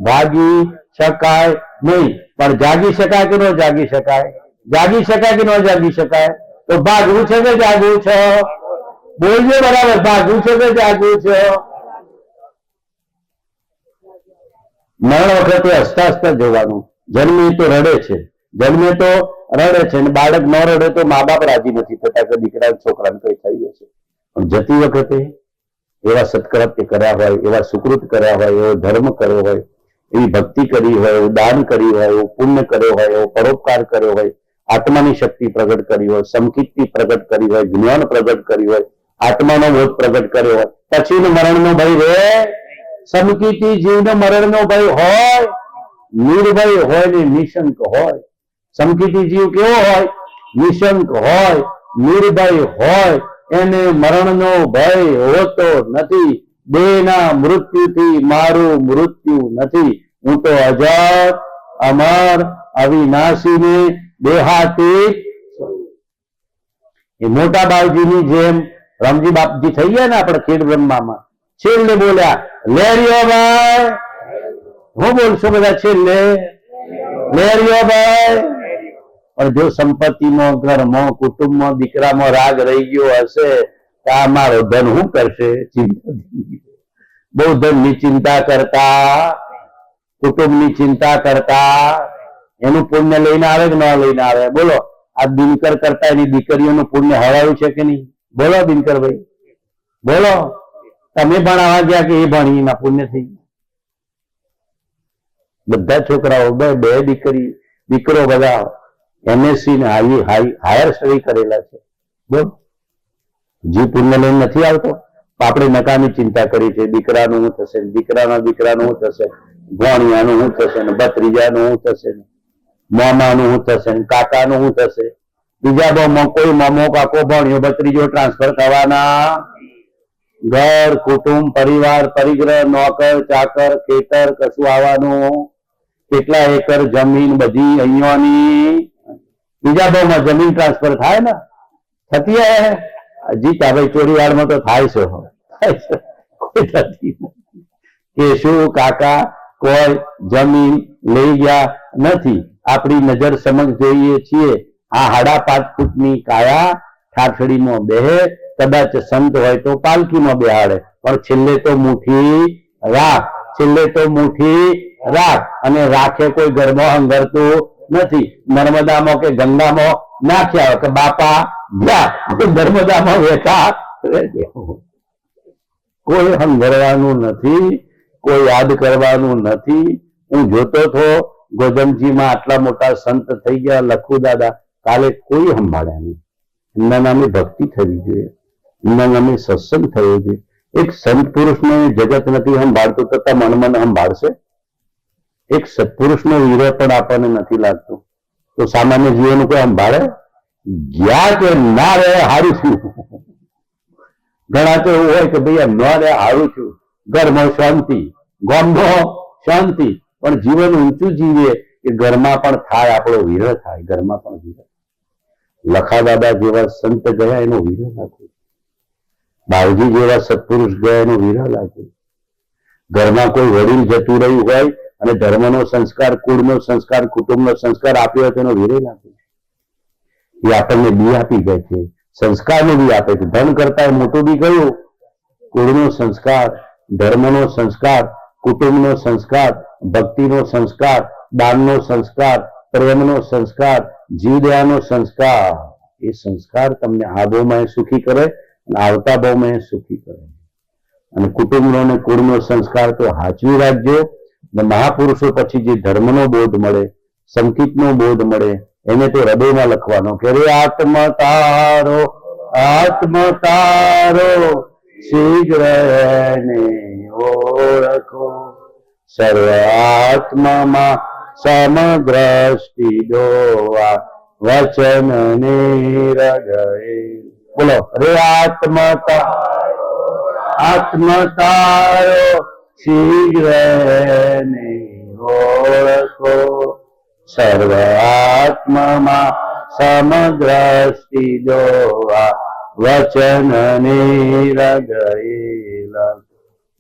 ભાગી શકાય નહીં, પણ જાગી શકાય કે ન જાગી શકાય? જાગી શકાય કે ન જાગી શકાય? તો ભાગવું છે કે જાગવું છે? બોલજો બરાબર, ભાગવું છે કે જાગવું છે? મરણ વખતે હસતા હસતા જવાનું. જન્મે તો રડે છે, જન્મે તો રડે છે, અને બાળક ન રડે તો મા બાપ રાજી નથી થતા કે દીકરા છોકરાને કઈ થઈ જશે. પણ જતી વખતે એવા સત્કૃત્ય કર્યા હોય, એવા સુકૃત કર્યા હોય, એવો ધર્મ કર્યો હોય, એવી ભક્તિ કરી હોય, એવું દાન કર્યું હોય, એવું પુણ્ય કર્યો હોય, એવો પરોપકાર કર્યો હોય, આત્માની શક્તિ પ્રગટ કરી હોય, સમકીર્તિ પ્રગટ કરી હોય, જ્ઞાન પ્રગટ કર્યું હોય, આત્માનો બોધ પ્રગટ કર્યો હોય, પછી મરણનો ભય રહે? સમકીર્તિ જીવનો મરણનો ભય હોય? નિર્ભય હોય ને નિશંક હોય. સમકીર્તિ જીવ કેવો હોય? નિશંક હોય, નિર્ભય હોય. એને મરણનો ભય હોતો નથી. દેહના મૃત્યુથી મારું મૃત્યુ નથી. હું તો અજર અમર અવિનાશીને દેહાતીત. એ મોટા બાવજીની જેમ રામજી બાપજી થઈ ગયા ને આપણે ખેડ બ્રહ્મામાં, છેલ્લે બોલ્યા લેરિયો ભાઈ. હું બોલશો બધા છેલ્લે? લેરિયો ભાઈ. પણ જો સંપત્તિમાં, ઘરમાં, કુટુંબમાં, દીકરામાં રાગ રહી ગયો હશે તો આ મારો ધન શું કરશે? બહુ ધનની ચિંતા કરતા, કુટુંબની ચિંતા કરતા, એનું પુણ્ય લઈને આવે કે ન લઈને આવે? બોલો, આ દિનકર કરતા એની દીકરીઓનું પુણ્ય હરાયું છે કે નહીં? બોલો દિનકરભાઈ, બોલો. તમે ભણાવવા ગયા કે એ ભણી એના પુણ્ય થઈ ગયા? બધા છોકરાઓ, બે દીકરો બધા એમએસસી ને હાયર સ્ટડી કરેલા છે. બોલ, જે પુણ્ય લઈને નથી આવતો. આપણે નકામી ચિંતા કરી છે. દીકરાનું શું થશે, દીકરાનું શું થશે, ભોણિયાનું શું થશે, ને ભત્રીજાનું શું થશે, મામાનું શું થશે, કાકાનું શું થશે. બીજા બહુ કોઈ મામો, કાકો, ભોણિયો, ભત્રીજો ટ્રાન્સફર થવાના. ઘર, કુટુંબ, પરિવાર, પરિગ્રહ, નોકર, ચાકર, ખેતર કશું આવવાનું. કેટલા એકર જમીન બધી અહીંયાની. બીજા ભાવમાં જમીન ટ્રાન્સફર થાય ને? થતી હે? જીતા ભાઈ ચોરીવાડમાં તો થાય છે, કોઈ થતી કે શું કાકા કોઈ જમીન લઈ ગયા નથી. આપણી નજર સમક્ષ જોઈએ છીએ આ 5.5 ફૂટની કાયા ઠાઠડીમાં બેહે. કદાચ સંત હોય તો પાલકીમાં બેહાડે, પણ છેલ્લે તો મુઠ્ઠી રાખ, છેલ્લે તો મુઠ્ઠી રાખ. અને રાખે કોઈ ઘરમાં હંગરતું નથી. નર્મદામાં કે ગંગામાં નાખ્યા કે બાપા નર્મદામાં બેઠા. કોઈ હંગરવાનું નથી, કોઈ યાદ કરવાનું નથી. હું જોતો હતો ગોધમજીમાં આટલા મોટા સંત થઈ ગયા લખુ દાદા, કાલે કોઈ સંભાળ્યા નહીં. એમના નામે ભક્તિ થવી જોઈએ, એમના નામે સત્સંગ થયો જોઈએ. એક સંત પુરુષને જગત નથી સંભાળતું તો મન સંભાળશે? એક સત્પુરુષનો વીરો પણ આપણને નથી લાગતો તો સામાન્ય જીવન કોઈ સંભાળે? ગયા કે ના રહે હારું છું. ઘણા તો એવું હોય કે ભાઈ ન રહે હારું છું, ઘરમાં શાંતિ, ગામમાં શાંતિ, પણ જીવન ઊંચું જીવીએ કે ઘરમાં પણ થાય આપણો વિરહ થાય, ઘરમાં પણ વિરહ. લખા દાદા જેવા સંત ગયા એનો વિરહ લાગ્યો, બાવજી જેવા સત્પુરુષ ગયા એનો વિરહ લાગ્યો. ઘરમાં કોઈ વડીલ જતું રહ્યું હોય અને ધર્મનો સંસ્કાર, કુળનો સંસ્કાર, કુટુંબનો સંસ્કાર આપ્યો હોય તેનો વિરહ લાગ્યો. એ આપણને બી આપી જાય છે, સંસ્કારનું બી આપે છે. ધન કરતા મોટું બી કયું? કુળનો સંસ્કાર, ધર્મનો સંસ્કાર, કુટુંબનો સંસ્કાર, ભક્તિનો સંસ્કાર, દાનનો સંસ્કાર, પ્રેમનો સંસ્કાર, જીવદયાનો સંસ્કાર. એ સંસ્કાર તમને આ ભાવમાં સુખી કરે અને આવતા ભાવમાં સુખી કરે. અને કુટુંબનો અને કુળનો સંસ્કાર તો હાચવી રાખજો. ને મહાપુરુષો પછી જે ધર્મનો બોધ મળે, સંકિતનો બોધ મળે, એને તો હૃદયમાં લખવાનો કે રે આત્મ તારો શીઘ્ર એને ઓળખો, સર્વ આત્મામાં સમદ્રષ્ટિ દોવા વચન ને હૃદય. બોલો રે આત્મ તારો શીઘ્ર એને ઓળખો, સર્વ આત્મામાં સમદ્રષ્ટિ દોવા વચન ને હૃદય.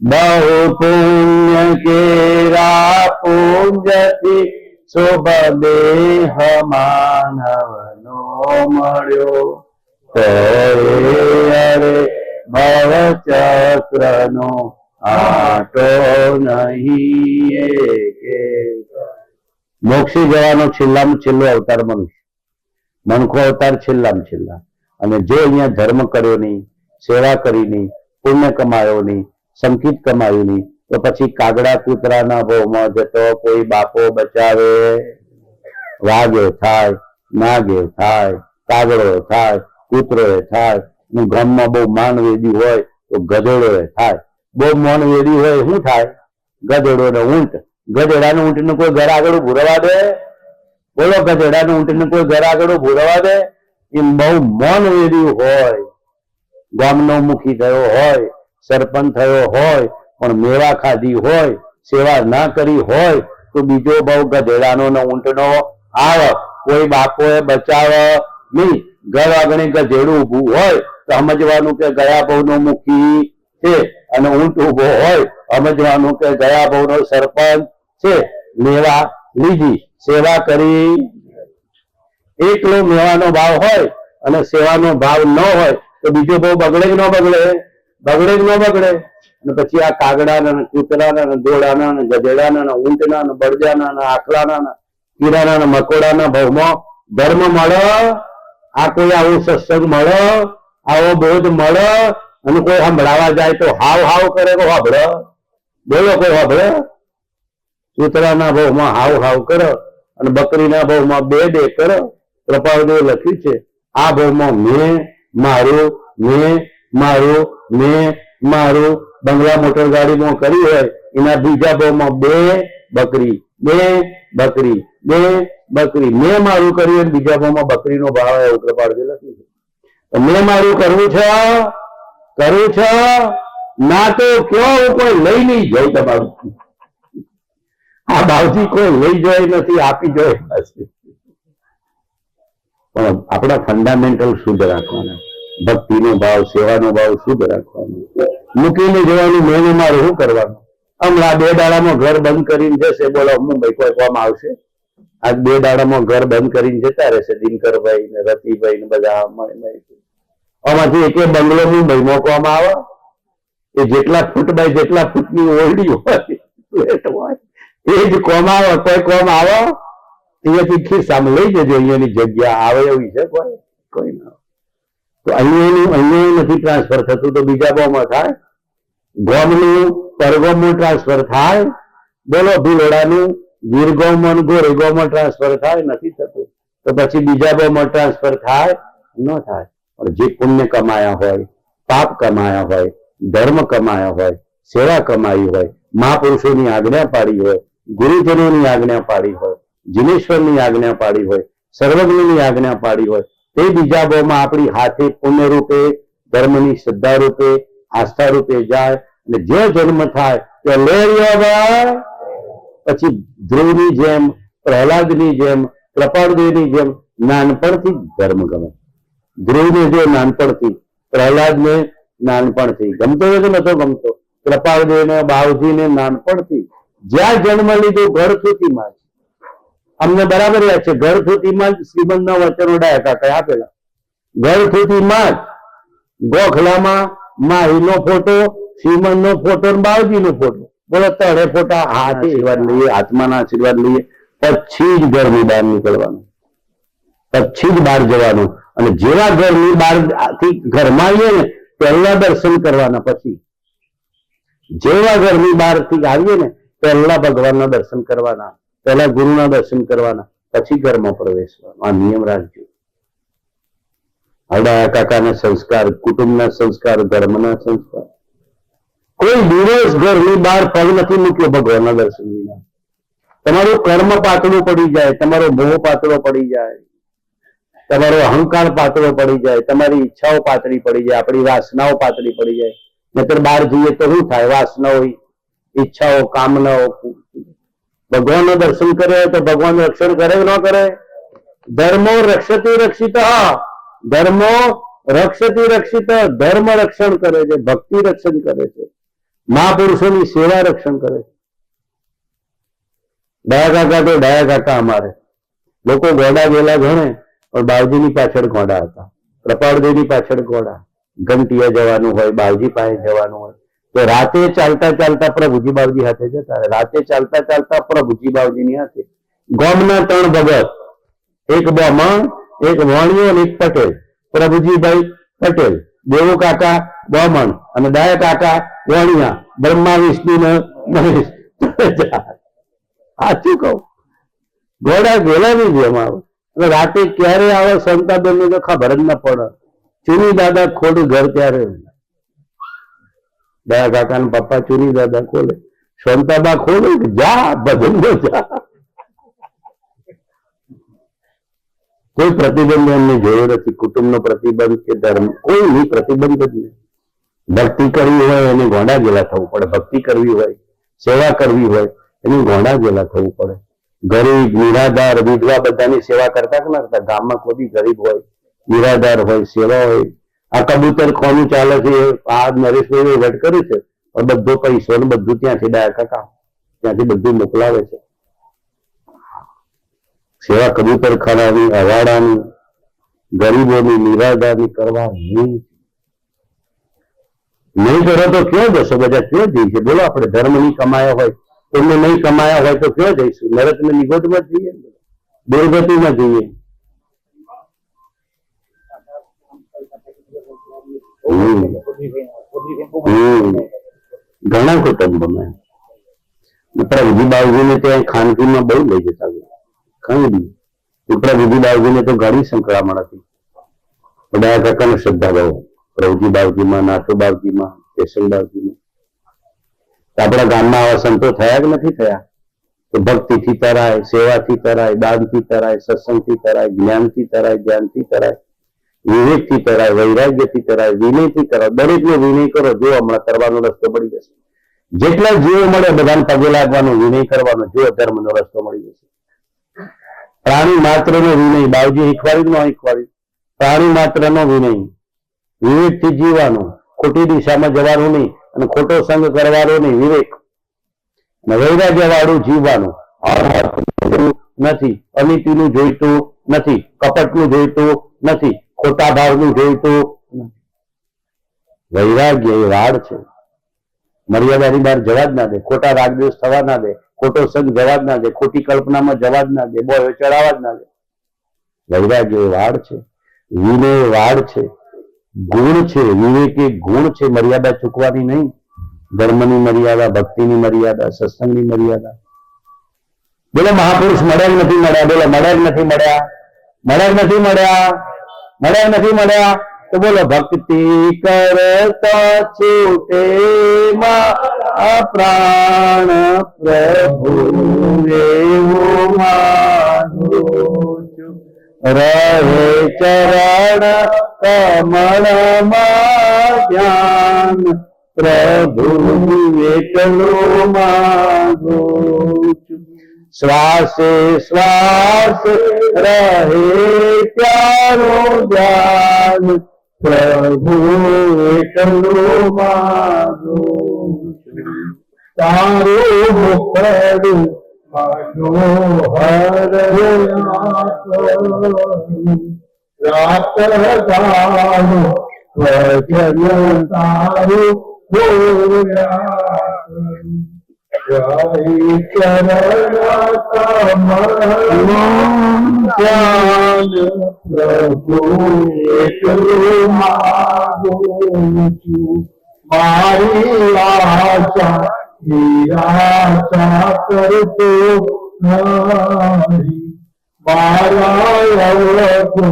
બહુ પુણ્ય કેરા પુંજથી શુભ દેહ માનવનો મળ્યો, તો અરે ભવ ચક્રનો આટો નહીં કે. મોક્ષી જવાનો છેલ્લામાં છેલ્લો અવતાર મનુષ્ય, મનખો અવતાર છેલ્લામાં છેલ્લા. અને જો અહીંયા ધર્મ કર્યો નહીં, સેવા કરી નહીં, પુણ્ય કમાયો નહીં, સંકિત કમાયું નહીં, તો પછી કાગડા કૂતરાના ભવમાં જતો કોઈ બાપો બચાવે. વાઘે થાય, નાગે થાય, કાગડો થાય, કૂતરો થાય. ગામમાં બહુ માનવેદી હોય તો ગધેડો થાય. બહુ માનવેદી હોય શું થાય? ગધેડો ને ઊંટ. ગધેડાનું ઊંટ ને કોઈ ઘર આગળ ભૂરવા દે? બોલો, ગધેડાનું ઊંટ ને કોઈ ઘર આગળ ભૂરવા દે? એમ બહુ માનવેદી હોય, ગામનો મુખી થયો હોય, સરપંચ થયો હોય, પણ મેવા ખાધી હોય, સેવા ના કરી હોય, તો બીજો બહુ ગધેડાનો ને ઊંટનો આવે. કોઈ બાપોએ બચાવે નહીં. ઘર આગળ ગધેડું ઉભું હોય તો સમજવાનું કે ગયા બહુનો મુખી છે, અને ઊંટ ઉભો હોય સમજવાનું કે ગયા બહુનો સરપંચ છે. મેવા લીધી, સેવા કરી. એકલો મેવાનો ભાવ હોય અને સેવાનો ભાવ ન હોય તો બીજો બહુ બગડે કે ન બગડે? બગડે કે ન બગડે? અને પછી આ કાગડાના, કૂતરાના, દોડાના, ગધેડાના, ઊંટના, બળજાના, આખલાના, કીડાના, મકોડાના ભાવમાં ધર્મ મળે? આ કોઈ આવો સત્સંગ મળે? આવો બોધ મળે? અને કોઈ સંભળાવા જાય તો હાવ હાવ કરે તો સાંભળે? બોલો, કોઈ સાંભળે? કૂતરાના ભાવમાં હાવ હાવ કરો અને બકરીના ભાવમાં બે કરો. કૃપાળદેવે લખ્યું છે આ ભાવમાં મેં મારું, મેં મારું, મેં મારું બંગલા મોટર ગાડીમાં કરી હોય, એના બીજા ભાવમાં બે બકરી, બે બકરી, બે બકરી. મેં મારું કર્યું અને બીજા ભાવમાં બકરીનો ભાવ એવું કૃપાળદેવે લખ્યું છે. મેં મારું કરવું છે, કરવું છે ના તો કયો હું કોઈ લઈ નહીં જાય. તમારું આ ભાવથી કોઈ લઈ જાય નથી, આપી જાય નથી. પણ આપણા ફંડામેન્ટલ શુદ્ધ રાખવાના, ભક્તિનો ભાવ, સેવાનો ભાવ શુદ્ધ રાખવાનો. મૂકીને જવાનું મેં મારું શું કરવાનું? હમણાં 2 દાડામાં ઘર બંધ કરીને જશે. બોલો, મુંબઈ કોઈ કોમ આવશે? આજ 2 દાડામાં ઘર બંધ કરીને જતા રહેશે દિનકરભાઈ ને રતિભાઈ ને બધા. આમાંથી એક બંગલો મુંબઈમાં કોમ આવે? એ જેટલા ફૂટ બાય જેટલા ફૂટની ઓરડી હોય, ફ્લેટ હોય, એ જ કોમ આવે. કોઈ કોમ આવે? અહીંયાથી ખિસ્સામાં લઈ જજો, અહીંયાની જગ્યા આવે એવી છે કોઈ? કોઈ ના. તો અહીંયા નથી ટ્રાન્સફર થતું તો બીજા ગામમાં થાય. ગામનું પરગામમાં ટ્રાન્સફર થાય. બોલો, ભીલોડાનું ગીરગામમાં, ગોરેગામમાં ટ્રાન્સફર થાય? નથી થતું. તો પછી બીજા ગામમાં ટ્રાન્સફર થાય? ન થાય. પણ જે પુણ્ય કમાયા હોય, પાપ કમાયા હોય, ધર્મ કમાયા હોય, સેવા કમાઈ હોય, મહાપુરુષોની આજ્ઞા પાડી હોય, ગુરુજનોની આજ્ઞા પાડી હોય, જીનેશ્વરની આજ્ઞા પાડી હોય, સર્વજ્ઞની આજ્ઞા પાડી હોય, તે બીજા ભાવમાં આપણી હાથે પુણ્ય રૂપે, ધર્મની શ્રદ્ધા રૂપે, આસ્થા રૂપે જાય. અને જે જન્મ થાય તે પછી ધ્રુવની જેમ, પ્રહલાદની જેમ, કૃપાળદેવની જેમ નાનપણથી ધર્મ ગમે. ધ્રુવને જો નાનપણથી, પ્રહલાદને નાનપણથી ગમતો હોય કે નતો ગમતો? કૃપાળદેવને, બાવજીને નાનપણથી. જ્યાં જન્મ લીધો ઘર સુધીમાં જ. અમને બરાબર યાદ છે, ઘર સુધીમાં જ શ્રીમંતના વચનો ડાયકા કઈ આપેલા. ઘર સુધીમાં જ ગોખલામાં માહીનો ફોટો, શ્રીમંતનો ફોટો અને બાવજીનો ફોટો. બોલો, તળે ફોટા હાથે આશીર્વાદ લઈએ, આત્માના આશીર્વાદ લઈએ, પછી જ ઘરની બહાર નીકળવાનું, પછી જ બહાર જવાનું. અને જેવા ઘરની બહાર થી ઘરમાં આવીએ ને પહેલા દર્શન કરવાના. પછી જેવા ઘરની બહારથી આવીએ ને પહેલા ભગવાનના દર્શન કરવાના, પહેલા ગુરુના દર્શન કરવાના, પછી ઘરમાં પ્રવેશવાનો. આ નિયમ રાખજો. હરડાયા કાકાના સંસ્કાર, કુટુંબના સંસ્કાર, ધર્મના સંસ્કાર. કોઈ દિવસ ઘરની બહાર પગ નથી મૂક્યો ભગવાનના દર્શન વિના. તમારું કર્મ પાતળું પડી જાય, તમારો મોહ પાતળો પડી જાય, તમારો અહંકાર પાતળો પડી જાય, તમારી ઈચ્છાઓ પાતળી પડી જાય, આપણી વાસનાઓ પાતળી પડી જાય. નહીતર બહાર જઈએ તો શું થાય? વાસનાઓ, ઈચ્છાઓ, કામનાઓ. ભગવાનનું દર્શન કરે તો ભગવાન રક્ષણ કરે કે ન કરે? ધર્મો રક્ષતી રક્ષિત, ધર્મો રક્ષતી રક્ષિત. ધર્મ રક્ષણ કરે છે, ભક્તિ રક્ષણ કરે છે, મહાપુરુષોની સેવા રક્ષણ કરે છે. ડાયા કાકા તો ડાયા કાકા અમારે લોકો ગોડા ગયેલા ગણે, પણ બાવજીની પાછળ ગોડા હતા. કૃપાળદેવની પાછળ ગોડા. ઘંટિયા જવાનું હોય, બાવજી પાસે જવાનું હોય તો રાતે ચાલતા ચાલતા પ્રભુજી બાવજી હાથે જતા. રાતે ચાલતા ચાલતા પ્રભુજી બાવજીની હાથે. ગામના 3 ભગત, એક બ્રાહ્મણ, એક વાણિયો અને એક પટેલ. પ્રભુજીભાઈ પટેલ, દેવો કાકા બ્રાહ્મણ અને ડાયા કાકા વાણિયા. બ્રહ્મા વિષ્ણુ ને મહેશ. સાચું કહું, ઘોડા ગેલાની જેમ આવે. રાતે ક્યારે આવે સંતાબેન ને તો ખબર જ ન પડે. ચુની દાદા ખોડું ઘર ત્યારે દયા કાકા ના પપ્પા ચુની દાદા ખોલે, શાંતાબા ખોલે, જા ભજન જા. કોઈ પ્રતિબંધ એમને જોયો નથી. કુટુંબનો પ્રતિબંધ કે ધર્મ કોઈ નહીં, પ્રતિબંધ જ નહીં. ભક્તિ કરવી હોય એને ગોંડા ગેલા થવું પડે. ભક્તિ કરવી હોય, સેવા કરવી હોય એને ગોંડા ગેલા થવું પડે. ગરીબ, નિરાધાર, વિધવા બધાની સેવા કરતા કે ના કરતા? ગામમાં કોઈ ગરીબ હોય, નિરાધાર હોય, સેવા હોય. આ કબૂતર કોનું ચાલે છે? આ નરેશભાઈ વટ કર્યું છે, પણ બધો પૈસો ને બધું ત્યાંથી ડાયા કાકા ત્યાંથી બધું મોકલાવે છે. સેવા કબૂતર ખાનાની, અવાડાની, ગરીબોની, નિરાધારની કરવાની નહીં કરો તો ક્યાં જશો? બધા ક્યાં જઈ છે? બોલો. આપણે ધર્મ ની કમાયા હોય, એમને નહીં કમાયા હોય તો ક્યાં જઈશું? નરક ને નિગોદમાં જઈએ, દુર્ગતિમાં જઈએ. ઘણા કુટુંબોમાં પ્રભુજી બાવજીને ત્યાં ખાનગીમાં બહુ લઈ જતા. ખાનગી પ્રભુજી બાવજીને તો ઘણી સંકળામણ હતી. ડાયા કાકાનો શ્રદ્ધા ભાવ પ્રભુજી બાવજીમાં, નાથો બાવજીમાં, કેશવ બાવજીમાં. આપણા ગામમાં આવા સંતો થયા કે નથી થયા? તો ભક્તિથી તરાય, સેવાથી તરાય, દાનથી તરાય, સત્સંગથી તરાય, જ્ઞાનથી તરાય, ધ્યાનથી તરાય, વિવેકથી તરાય, વૈરાગ્યથી તરાય, વિનયથી કરાય. દરેકને વિનય કરો, જો હમણાં કરવાનો રસ્તો મળી જશે. જેટલા જીવો મળે બધાને પગે લાગવાનો, વિનય કરવાનો, જો ધર્મનો રસ્તો મળી જશે. પ્રાણી માત્રનો વિનય, બાવજી શીખવાડ્યું ન શીખવાડ્યું? પ્રાણી માત્રનો વિનય, વિવેકથી જીવવાનું, ખોટી દિશામાં જવાનું નહીં અને ખોટો સંગ કરવાનો નહીં, વિવેક અને વૈરાગ્ય વાળું જીવવાનું. નથી, અનીતિનું જોઈતું નથી, કપટનું જોઈતું નથી, ખોટા ભાવનું જોઈતું નથી. વૈરાગ્ય એ વાડ છે. મર્યાદાની બહાર જવા જ ના દે, ખોટા રાગદ્વેષ થવા ના દે, ખોટો સંગ જવા જ ના દે, ખોટી કલ્પનામાં જવા જ ના દે, બોયો ચડાવવા જ ના દે. વૈરાગ્ય એ વાડ છે, વિનય એ વાડ છે, ગુણ છે, વિવેક એ ગુણ છે. મર્યાદા ચૂકવાની નહીં. ધર્મની મર્યાદા, ભક્તિની મર્યાદા, સત્સંગની મર્યાદા. બોલો મહાપુરુષ મળ્યા નથી મળ્યા? બોલો મળ્યા નથી મળ્યા? મળ્યા નથી મળ્યા? મળ્યા નથી મળ્યા? તો બોલો ભક્તિ કરતા છૂટે મારા પ્રાણ પ્રભુ એવું માનું છું. રહે ચરણ કમળમાં ધ્યાન પ્રભુ એટલું માગું છું. શ્વાસે શ્વાસ રહે ત્યારું ધ્યાન પ્રભુ એટલું માગું છું. તારું મુખડું મનોહર રાત ગાનું વચન તારું મારી આશા નિરાશા કરતો નહીં. મારા અવળકો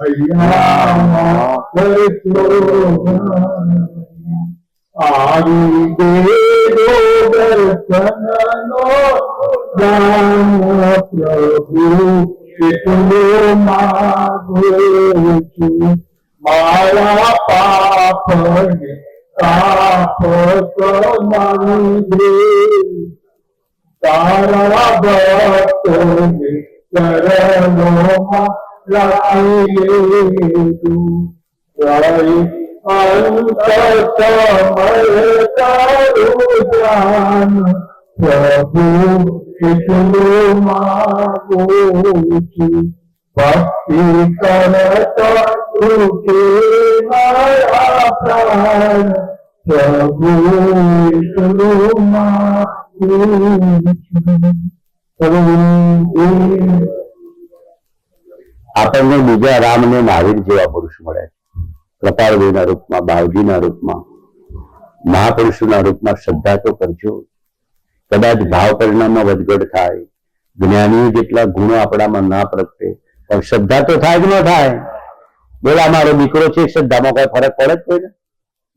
હૈયામાં કરતો નહીં. આવી દેજો દર્શનનો દાન પ્રભુ એટલો માગું છું. મારા પાપને પાપ કમાવી દે. તારા ભક્તોને ચરણોમાં રાખી લેતું. અંત સમય તારું ધ્યાન પ્રભુ એટલું માગું છું. ભક્તિ કરતા રૂપે મારા પ્રાણ પ્રભુ એટલું માગું છું. આપણને બીજા રામ ને મહાવીર જેવા પુરુષ મળે. કૃપાળદેવના રૂપમાં, બાવજીના રૂપમાં, મહાપુરુષોના રૂપમાં શ્રદ્ધા તો કરજો. કદાચ ભાવ પરિણામમાં વધઘટ થાય, જ્ઞાનીઓ જેટલા ગુણો આપણામાં ના પ્રગટે, પણ શ્રદ્ધા તો થાય કે ન થાય? બોલો, આ મારો દીકરો છે, શ્રદ્ધામાં કોઈ ફરક પડે જ કોઈને?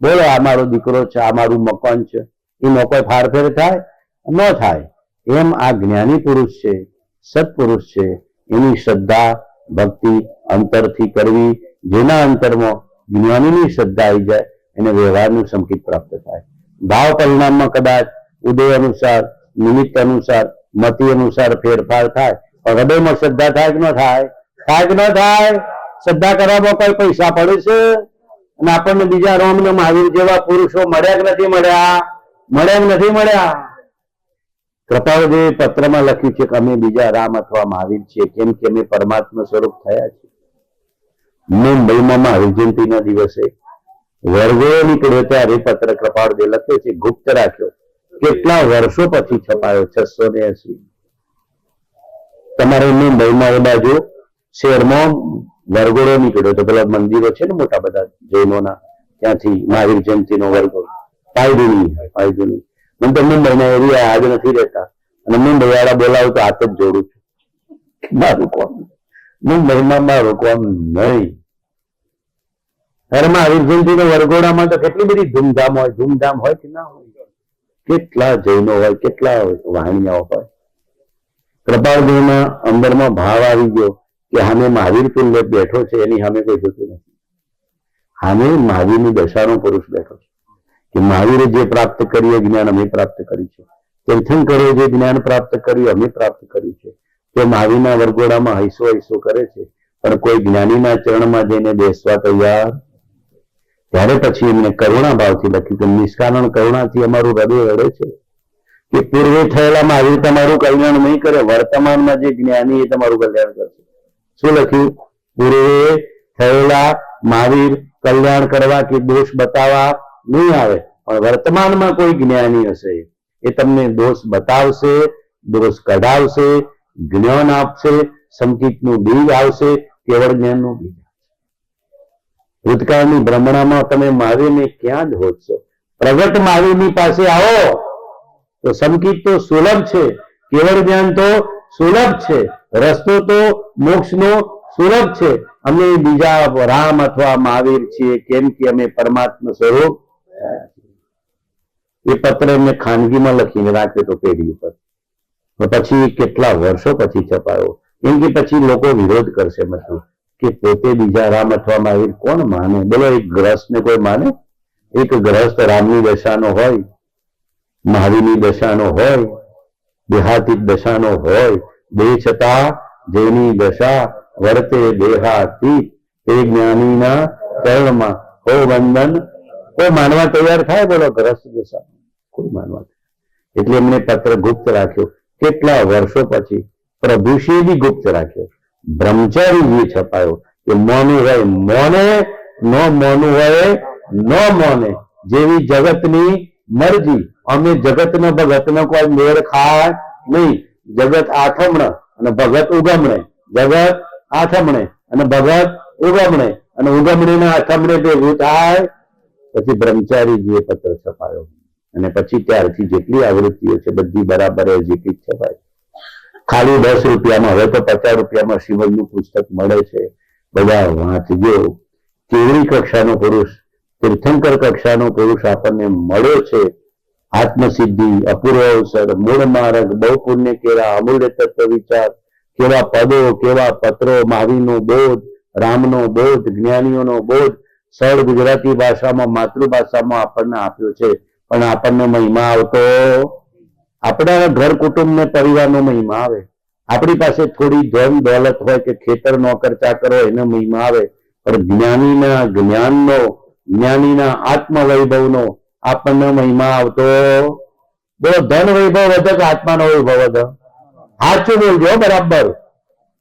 બોલો, આ મારો દીકરો છે, આ મારું મકાન છે, એમાં કોઈ ફારફેર થાય? ન થાય. એમ આ જ્ઞાની પુરુષ છે, સત્પુરુષ છે, એની શ્રદ્ધા ભક્તિ અંતરથી કરવી. જેના અંતરમાં જ્ઞાનીની શ્રદ્ધા આવી જાય એને વ્યવહારનું સંકેત પ્રાપ્ત થાય. ભાવ પરિણામમાં કદાચ ઉદય અનુસાર, નિમિત્ત અનુસાર, મતિ અનુસાર ફેરફાર થાય, પણ હૃદયમાં શ્રદ્ધા થાય કે ન થાય? થાય કે ન થાય? શ્રદ્ધા કરવામાં કોઈ પૈસા પડે છે? અને આપણને બીજા રામ ને મહાવીર જેવા પુરુષો મળ્યા કે નથી મળ્યા? મળ્યા કે નથી મળ્યા? કૃપાળદેવે પત્રમાં લખ્યું છે કે અમે બીજા રામ અથવા મહાવીર છીએ, કેમ કે અમે પરમાત્મા સ્વરૂપ થયા છીએ. મુંબઈમાં મહાવીર જયંતિના દિવસે વર્ગો નીકળ્યો ત્યારે પત્ર કૃપાળદેવ લખે છે, ગુપ્ત રાખ્યો. કેટલા વર્ષો પછી છપાયો? 680. તમારે મુંબઈમાં એ બાજુ શહેરમાં વરઘોડો નીકળ્યો તો પેલા મંદિરો છે ને મોટા બધા જૈનોના, ત્યાંથી મહાવીર જયંતિનો વરઘોડો. પાયદુની મને તો મુંબઈના એરિયા આજે નથી રહેતા, અને મુંબઈ વાળા બોલાવું તો હાથ જ જોડું છું. મારું કોમ મુંબઈમાં મારું કોમ નહીં. અરે મહાવીર જયંતિનો વરઘોડામાં તો કેટલી બધી ધૂમધામ હોય. ધૂમધામ હોય કે ના હોય? કેટલા જૈનો હોય, કેટલા વાણિયાઓ હોય. કૃપાળદેવના અંદરમાં ભાવ આવી ગયો કે સામે મહાવીર તુલ્ય બેઠો છે, એની સામે કોઈ જોતું નથી. સામે મહાવીરની દશાનો પુરુષ બેઠો છે કે મહાવીરે જે પ્રાપ્ત કર્યું એ જ્ઞાન અમે પ્રાપ્ત કર્યું છે. તીર્થંકરે જે જ્ઞાન પ્રાપ્ત કર્યું અમે પ્રાપ્ત કર્યું છે. તે મહાવીરના વરઘોડામાં હૈસો હૈસો કરે છે, પણ કોઈ જ્ઞાનીના ચરણમાં જઈને બેસવા તૈયાર. ત્યારે પછી એમને કરુણા ભાવથી લખ્યું કે નિષ્કારણ કરુણાથી અમારું હૃદય રડે છે કે પૂર્વે થયેલા મહાવીર તમારું કલ્યાણ નહીં કરે, વર્તમાનમાં જે જ્ઞાની એ તમારું કલ્યાણ કરશે. શું લખ્યું? પૂર્વે થયેલા મહાવીર કલ્યાણ કરવા કે દોષ બતાવવા નહીં આવે, પણ વર્તમાનમાં કોઈ જ્ઞાની હશે એ તમને દોષ બતાવશે, દોષ કઢાવશે, જ્ઞાન આપશે, સંકિતનું બીજ આવશે, કેવળ જ્ઞાનનું બીજ. ભૂતકાળની ભ્રમણામાં તમે મહાવીરને ક્યાં જ હોદશો? પ્રગટ મહાવીરની પાસે આવો તો સંકિત તો સુલભ છે, કેવળ જ્ઞાન તો સુલભ છે, રસ્તો તો મોક્ષનો સુલભ છે. અમે બીજા રામ અથવા મહાવીર છીએ કેમ કે અમે પરમાત્મા સ્વરૂપ. એ પત્ર એમને ખાનગીમાં લખીને રાખ્યો તો પેઢી ઉપર. પછી કેટલા વર્ષો પછી છપાયો. કેમ કે પછી લોકો વિરોધ કરશે મતલબ કે પોતે બીજા રામ અથવા મહાવીર કોણ માને? બોલો, એક ગ્રસ્ત ને કોઈ માને? એક ગ્રસ્ત રામની દશાનો હોય, મહાવીરની દશાનો હોય, દેહાતીત દશાનો હોય, બે છતાં જેની દશા વર્તે દેહાતીત તે જ્ઞાનીના ચરણમાં હો વંદન. કોઈ માનવા તૈયાર થાય? બોલો, ગ્રસ્ત દશા કોઈ માનવા. એટલે એમને પત્ર ગુપ્ત રાખ્યો. કેટલા વર્ષો પછી પ્રભુશ્રીએ બી ગુપ્ત રાખ્યો. બ્રહ્મચારીજીએ છપાયો કે મોનું હોય મોને, ન મોનું હોય ન મોને. જેવી જગતની મરજી. અમે જગતનો ભગતનો કોઈ મેળ ખાય નહીં. જગત આથમણે અને ભગત ઉગમણે, જગત આથમણે અને ભગત ઉગમણે, અને ઉગમણીના આથમણે ભેગું થાય પછી બ્રહ્મચારીજીએ પત્ર છપાયો અને પછી ત્યારથી જેટલી આવૃત્તિઓ છે બધી બરાબર જેટલી છપાય. ખાલી 10 રૂપિયામાં, હવે તો 50 રૂપિયામાં શ્રીમદનું પુસ્તક મળે છે. બધા વાંચજો. કેવડી કક્ષાનો પુરુષ, તીર્થંકર કક્ષાનો પુરુષ આપણને મળ્યો છે. આત્મસિદ્ધિ, અપૂર્વ અવસર, મૂળ માર્ગ, બહુ પુણ્ય કેરા, અમૂલ્ય તત્વ વિચાર, કેવા પદો, કેવા પત્રો, મહાવીરનો બોધ, રામનો બોધ, જ્ઞાનીઓનો બોધ સરળ ગુજરાતી ભાષામાં, માતૃભાષામાં આપણને આપ્યો છે. પણ આપણને મહિમા આવતો, આપણા ઘર કુટુંબ ને પરિવારનો મહિમા આવે. આપણી પાસે થોડી ધન દોલત હોય કે ખેતર નોકર ચાકર હોય એનો મહિમા આવે, પણ જ્ઞાનીના જ્ઞાનનો, જ્ઞાનીના આત્મવૈભવનો આપણને મહિમા આવતો. બોલો, ધન વૈભવ વધે કે આત્માનો વૈભવ વધે? સાચું બોલજો બરાબર,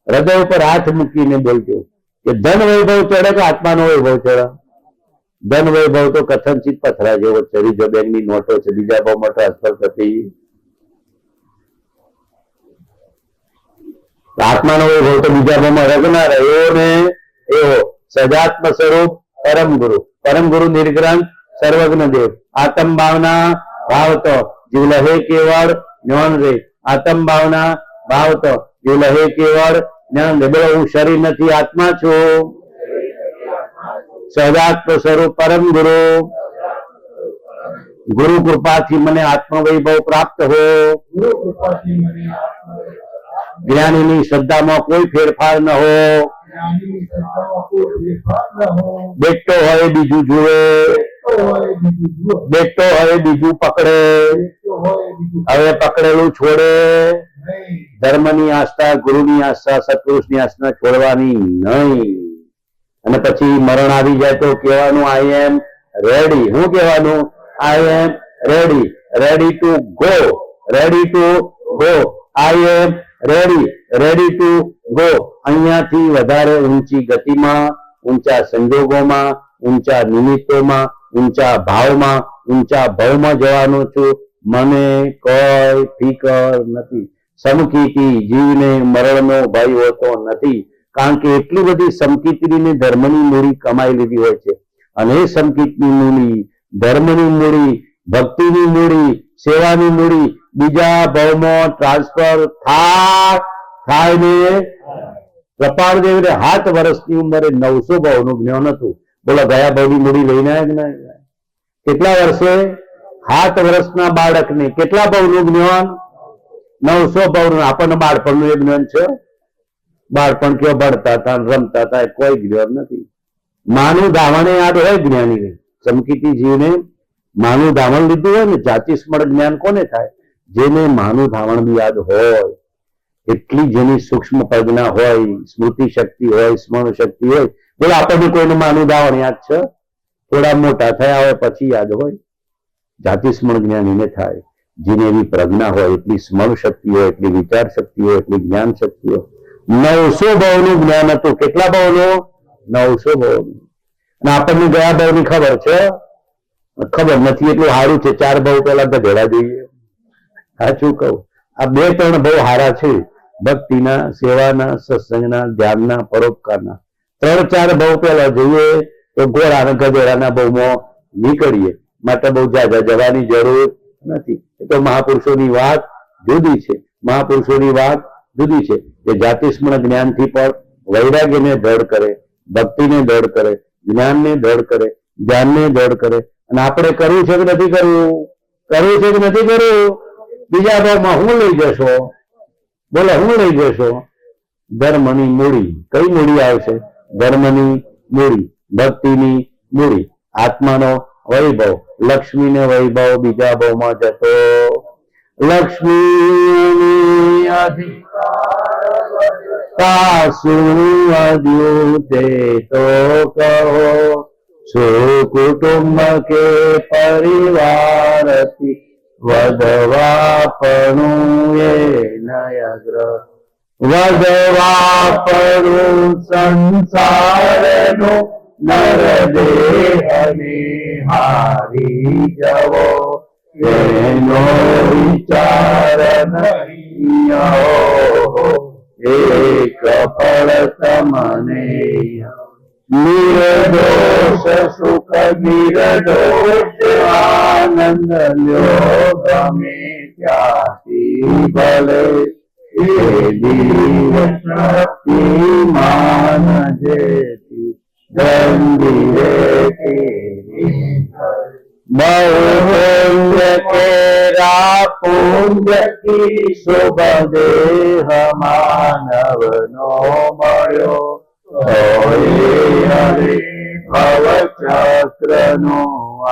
હૃદય ઉપર હાથ મૂકીને બોલજો કે ધન વૈભવ ચડે કે આત્માનો વૈભવ ચડે? ધન વૈભવ તો કથનચિત પથરા જેવો છે, રિઝર્વ બેંકની નોટો છે, બીજા ભાવમાં ટ્રાન્સફર થતી. આત્માનો વૈભવ તો બીજા ભાવમાં રગના રહ્યો ને એવો. સજાત્મ સ્વરૂપ પરમ ગુરુ, પરમ ગુરુ નિર્ગ્રંથ સર્વજ્ઞ દેવ. આત્મ ભાવના ભાવતો જીવ લહે કેવળ જ્ઞાન રે. આત્મ ભાવના ભાવતો જીવ લહે કેવળ જ્ઞાન રે. બોલો, હું શરીર નથી, આત્મા છું. સજાત્મ સ્વરૂપ પરમ ગુરુ, ગુરુ કૃપાથી મને આત્મવૈભવ પ્રાપ્ત હો. જ્ઞાનીની શ્રદ્ધામાં કોઈ ફેરફાર ન હો. બેટો હોય બીજું જુએ, બેટો હોય બીજું પકડે, હવે પકડેલું છોડે. ધર્મની આસ્થા, ગુરુની આસ્થા, સત્પુરુષની આસ્થા છોડવાની નહીં. અને પછી મરણ આવી જાય તો કહેવાનું આઈ એમ રેડી. શું કહેવાનું? I am ready, ready to go, ready to go. I am ready, ready to go. અહીંયાથી વધારે ઊંચી ગતિમાં, ઊંચા સંજોગોમાં, ઊંચા નિમિત્તોમાં, ઊંચા ભાવમાં, ઊંચા ભાવમાં જવાનું છું. મને કોઈ ફિકર નથી. સમકીતી જીવને મરણનો ભય હોતો નથી. કારણ કે એટલી બધી સમકીતીની ધર્મની મૂડી કમાઈ લીધી હોય છે. અને એ સમકીતની મૂડી, ધર્મની મૂડી, ભક્તિની મૂડી, સેવાની મૂડી બીજા ભાવમાં ટ્રાન્સફર થાય ને. કપાળદેવને 7 વર્ષની ઉંમરે 900 ભાવનું જ્ઞાન હતું. બોલો, ગયા ભાવની મૂડી લઈને આવ્યા કે ના? કેટલા વર્ષે? 7 વર્ષના બાળકને કેટલા ભાવનું જ્ઞાન? 900 ભાવનું. આપણને બાળપણનું એ જ્ઞાન છે? બાળપણ કેવો ભણતા હતા, રમતા હતા, કોઈ જ્ઞાન નથી. માનું ધાવણે યાદ હોય જ્ઞાનીને. સમકીતી જીવને માનું ધાવણ લીધું હોય ને, જાતિ સ્મરણ જ્ઞાન કોને થાય? જેને માનું ધાવણ બી યાદ હોય, એટલી જેની સૂક્ષ્મ પ્રજ્ઞા હોય, સ્મૃતિ શક્તિ હોય, સ્મરણ શક્તિ હોય. બોલો, આપણને કોઈનું માનું ધાવણ યાદ છે? થોડા મોટા થયા હોય પછી યાદ હોય. જાતિ સ્મરણ જ્ઞાનીને થાય. જેને એવી પ્રજ્ઞા હોય, એટલી સ્મરણ શક્તિ હોય, એટલી વિચાર શક્તિ હોય, એટલી જ્ઞાન શક્તિ હોય. 900 ભાવનું જ્ઞાન હતું. કેટલા ભાવનું? 900 ભાવનું. અને આપણને ગયા ભાવની ખબર છે? ખબર નથી. એટલું સારું છે. 4 ભાવ પહેલા ગધેડા જોઈએ. સાચું કહું, આ 2-3 ભાવ સારા છે. ભક્તિના, સેવાના, સત્સંગના, ધ્યાનના, પરોપકારના. 3-4 ભાવ પહેલા જોઈએ તો ઘોડા અને ગધેડાના ભાવમાં નીકળીએ. માટે બહુ જ્યાદા જવાની જરૂર નથી. એ તો મહાપુરુષોની વાત જુદી છે. મહાપુરુષોની વાત જુદી છે કે જાતિ સ્મરણ જ્ઞાનથી પણ વૈરાગ્યને દૃઢ કરે, ભક્તિને દૃઢ કરે, જ્ઞાનને દૃઢ કરે, ધ્યાનને દૃઢ કરે. અને આપણે કરવું છે કે નથી કરવું? કરવું છે કે નથી કરવું? બીજા ભાવમાં હું લઈ જશો? બોલો, હું લઈ જશો? ધર્મની મૂડી. કઈ મૂડી આવશે? ધર્મની મૂડી, ભક્તિની મૂડી, આત્માનો વૈભવ, લક્ષ્મીને વૈભવ બીજા ભાવમાં જતો. લક્ષ્મી અધિકાર સુઅદ્યુતે તો કહો, સુકુટુંબ કે પરિવારથી વધવાપણું એ નયગ્ર. વધવાપણું સંસારનો નરદેહને હારી જવો, એનો વિચાર નહીં એક ફળ તમને નિર્દોષ સુખ નિર્દોષ આનંદ લ્યો ગમે ત્યાંથી ભલે એ દિવસ શક્તિમાન જેથી ગંભીરે बहुपुण्य केरा पुण्य की शुभ देह मानव नो मळ्यो हरे भव चक्र नो आ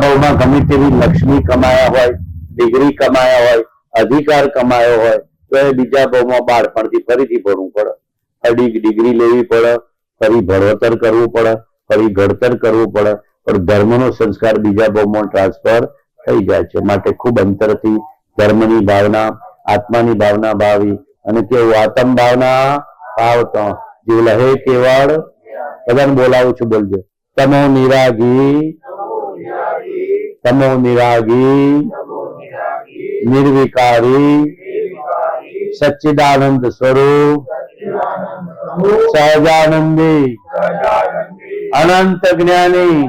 भावમાં ગમે તેવી લક્ષ્મી કમાયા હોય, ડિગ્રી કમાયા હોય, અધિકાર કમાયો હોય તો એ બીજા ભાવમાં બાળપણથી ફરીથી ભણવું પડે, ફરી ડિગ્રી લેવી પડે, ફરી ભણતર કરવું પડે, ફરી ઘડતર કરવું પડે, પણ ધર્મનો સંસ્કાર બીજા ભાવમાં ટ્રાન્સફર થઈ જાય છે. માટે ખૂબ અંતરથી ધર્મની ભાવના, આત્માની ભાવના ભાવી અને કેવું આત્મ ભાવના ભાવતો જીવ લહે કેવળ. બધાને બોલાવું છું, બોલજો. તમો નિરાગી, તમો નિરાગી, નિર્વિકારી, સચ્ચિદાનંદ સ્વરૂપ, સહજાનંદી, અનંત જ્ઞાની,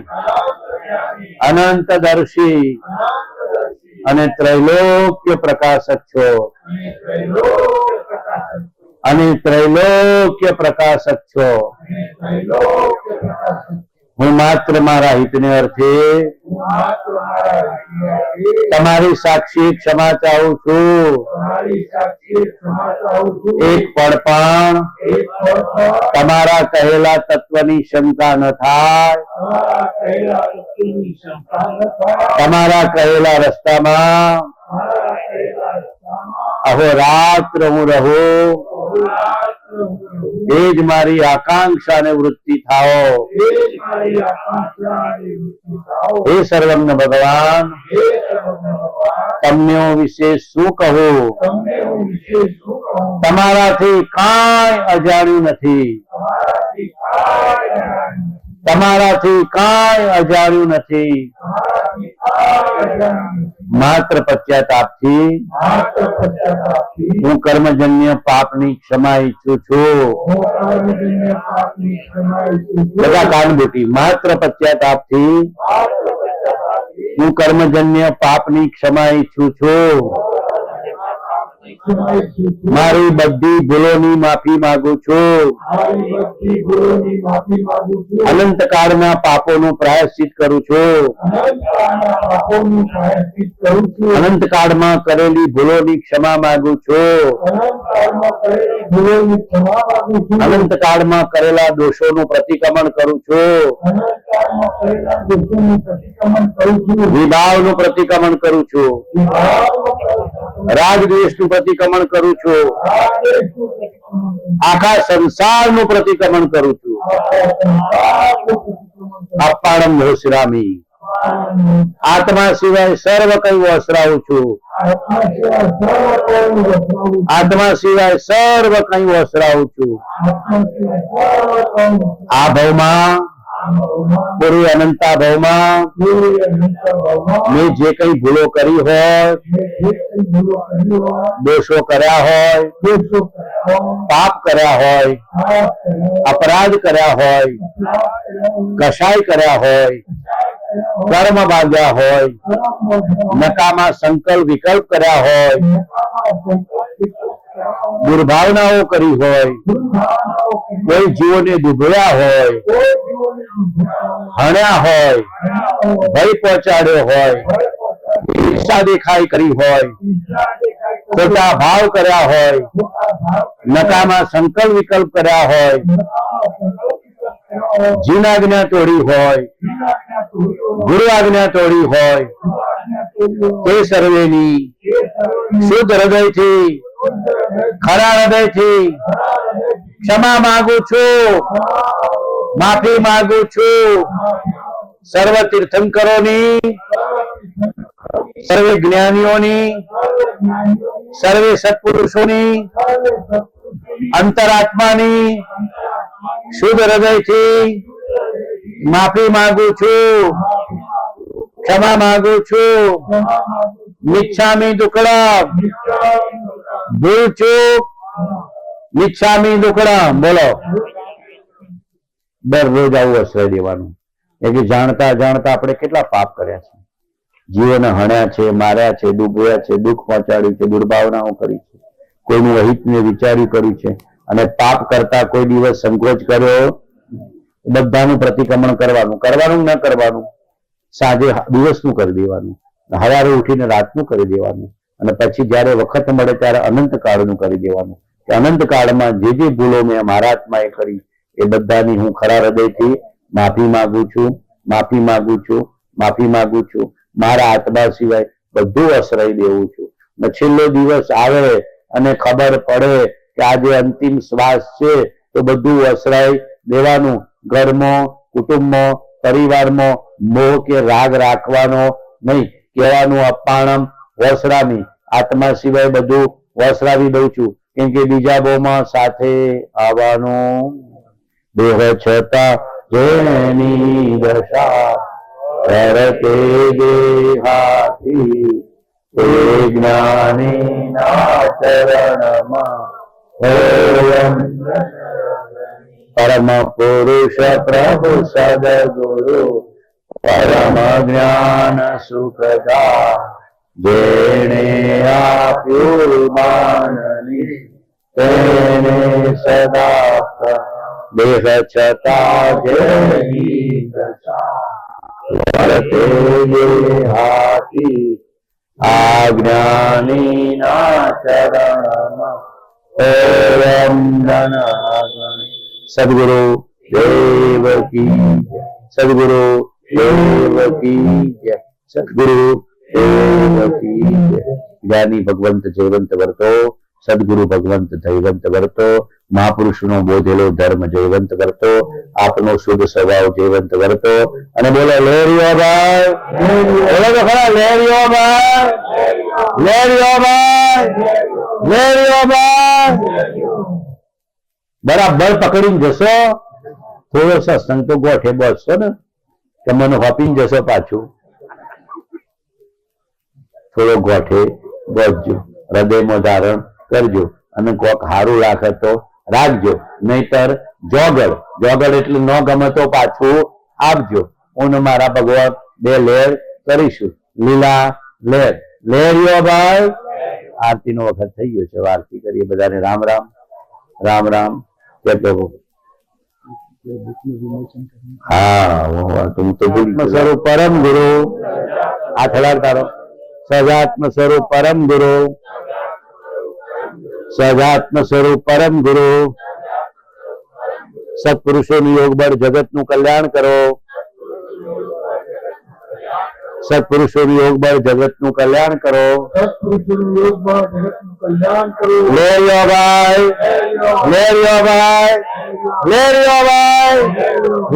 અનંત દર્શી અને ત્રૈલોક્ય પ્રકાશક છો, અને ત્રૈલોક્ય પ્રકાશક છો. હું માત્ર મારા હિતને અર્થે તમારી સાક્ષી ક્ષમા ચાહું છું. એક પળ પણ તમારા કહેલા તત્વની શંકા ન થાય. તમારા કહેલા રસ્તામાં અહોરાત્ર હું રહું, એ જ મારી આકાંક્ષા અને વૃત્તિ થાઓ. હે સર્વજ્ઞ ભગવાન, તમને હું વિશે શું કહું? તમારાથી કાંઈ અજાણ્યું નથી, તમારાથી કાંઈ અજાણ્યું નથી. માત્ર પશ્ચાતાપથી હું કર્મજન્ય પાપની ક્ષમા ઈચ્છું છું. બધા કાન બેટી, માત્ર પશ્ચાતાપથી હું કર્મજન્ય પાપની ક્ષમા ઈચ્છું છું. મારી બધી ભૂલોની માફી માંગુ છું. અનંત કાળના પાપોનું પ્રાયશ્ચિત કરું છું. અનંત કાળમાં કરેલી ભૂલોની ક્ષમા માંગુ છું. અનંત કાળમાં કરેલા દોષોનું પ્રતિક્રમણ કરું છું. વિભાવનું પ્રતિક્રમણ કરું છું. રાગ દ્વેષનું પ્રતિક્રમણ કરું છું. આખા સંસારનું પ્રતિક્રમણ કરું છું. અપાણમ હોશરામી, આત્મા સિવાય સર્વ કઈ વસરાવું છું. આત્મા સિવાય સર્વ કઈ વસરાવું છું. આ ભાવમાં, પૂરી અનંતા ભાવમાં મેં જે કઈ ભૂલો કરી હોય, દોષો કર્યા હોય, પાપ કર્યા હોય, અપરાધ કર્યા હોય, કસાય કર્યા હોય, કર્મ બાંધ્યા હોય, નકામા સંકલ્પ વિકલ્પ કર્યા હોય, દુર્ભાવનાઓ કરી હોય, કોઈ જીવોને દુભળ્યા હોય, હણ્યા હોય, ભય પહોંચાડ્યો હોય, ઈર્ષા દેખાઈ કરી હોય, ખોટા ભાવ કર્યા હોય, નકામા સંકલ્પ વિકલ્પ કર્યા હોય, જીનાજ્ઞા તોડી હોય, ગુરુ આજ્ઞા તોડી હોય, તે સર્વેની શુદ્ધ હૃદયથી, ખરા હૃદયથી ક્ષમા માંગુ છું, માફી માંગુ છું. સર્વ તીર્થંકરોની, સર્વે જ્ઞાનીઓની, સર્વે સત્પુરુષોની અંતરાત્માની શુદ્ધ હૃદયથી માફી માંગુ છું, ક્ષમા માંગુ છું. મિચ્છામી દુક્કડમ, ભૂલ ચૂક મિચ્છામી દુક્કડમ. બોલો. દરરોજ આવું આશ્રય દેવાનું. કે જાણતા જાણતા આપણે કેટલા પાપ કર્યા છે, જીવોને હણ્યા છે, માર્યા છે, ડૂબવ્યા છે, દુઃખ પહોંચાડ્યું છે, દુર્ભાવનાઓ કરી છે, કોઈનું અહિતને વિચાર્યું કર્યું છે, અને પાપ કરતા કોઈ દિવસ સંકોચ કર્યો. બધાનું પ્રતિક્રમણ કરવાનું, કરવાનું ન કરવાનું, સાંજે દિવસનું કરી દેવાનું, સવારે ઉઠીને રાતનું કરી દેવાનું, અને પછી જયારે વખત મળે ત્યારે અનંત કાળનું કરી દેવાનું. કે અનંત કાળમાં જે જે ભૂલો મેં મારા આત્માએ કરી એ બધાની હું ખરા હૃદયથી માફી માંગુ છું, માફી માંગુ છું, માફી માંગુ છું. મારા આત્મા સિવાય બધું આશ્રય દેવું છું. ને છેલ્લો દિવસ આવે અને ખબર પડે કે આજે અંતિમ શ્વાસ છે તો બધું આશ્રય દેવાનું. ઘરમાં, કુટુંબમાં, પરિવારમાં મોહ કે રાગ રાખવાનો નહીં. કહેવાનું અપાણમ વસરામી, આત્મા સિવાય બધું વસરાવી દઉં છું. કેમ કે બીજા બોમાં સાથે આવવાનું. દેહ છતાં જેની દશા રરતે દેહાથી, તે જ્ઞાનીના ચરણમાં પરમ પુરુષ પ્રભુ સદગુરુ પરમ જ્ઞાન સુખદા, જેણે આપ્યું માનની તેને સદા. દેહ છતાં જેની દશા વરતે દેહાથી, આ જ્ઞાનીના ચરણમાં ઓમ નમઃ. સદગુરુ દેવ કી જય, સદગુરુ દેવ કી જય, સદગુરુ દેવ કી જય. જ્ઞાની ભગવંત જયવંત વર્તો, સદગુરુ ભગવંત જયવંત વર્તો, મહાપુરુષનો બોધેલો ધર્મ જયવંત વર્તો, આપનો શુદ્ધ સ્વભાવ જયવંત વર્તો. અને બોલો લેરિયો ભાઈ, બોલો તો ખરા લેરિયો ભાઈ, લેરિયો ભાઈ, લેરિયો ભાઈ. બરાબર પકડીને જશો. થોડો સત્સંગ તો ગોઠે બસશો ને, કે મને હોપીને જશો પાછું. થોડો ગોઠે બસજો, હૃદયમાં ધારણ કરજો, અને કોક હારું રાખે તો રાખજો, નહીતર જોગળ. જોગળ એટલે ન ગમે તો પાછું આપજો. હું મારા ભગવાન બે લેર કરીશું, લીલા લેર. લેરિયો ભાઈ, આરતીનો વખત થઈ ગયો છે, આરતી કરીએ. બધાને રામ રામ, રામ રામ. હા, તું તો સ્વરૂપ પરમ ગુરુ, આ થલાર તારો સજાત્મ સ્વરૂપ પરમ ગુરુ, સજાત્મ સ્વરૂપ પરમ ગુરુ. સત્પુરુષોનું યોગ બળ જગતનું કલ્યાણ કરો, સત્પુરુષોનું યોગ બળ જગતનું કલ્યાણ કરો. સત્પુરુષોનું યોગ બળ જગતનું કલ્યાણ કરો. લેરિયો ભાઈ, લેરિયો ભાઈ, લેરિયો ભાઈ,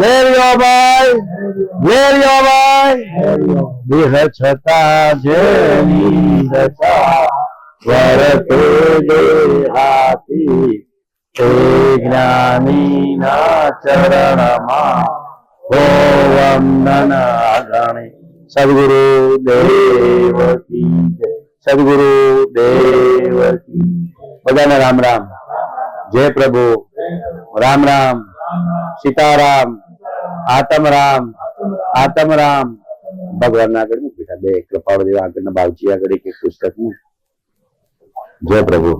લેરિયો ભાઈ, લેરિયો ભાઈ. દેહ છતાં જેની દશા વરતે દેહાથી, તે જ્ઞાનીના ચરણમાં વંદન આગણે. સદગુરુ દેવ કી જય, સદગુરુ દેવ કી. બધાને રામ રામ, જય પ્રભુ, રામ રામ, સીતારામ, આતમ રામ, આતમ રામ. ભગવાનના આગળ મૂકી બેઠા બે કૃપાળુ દેવ આગળના બાવજી આગળ એક પુસ્તક નું. જય પ્રભુ.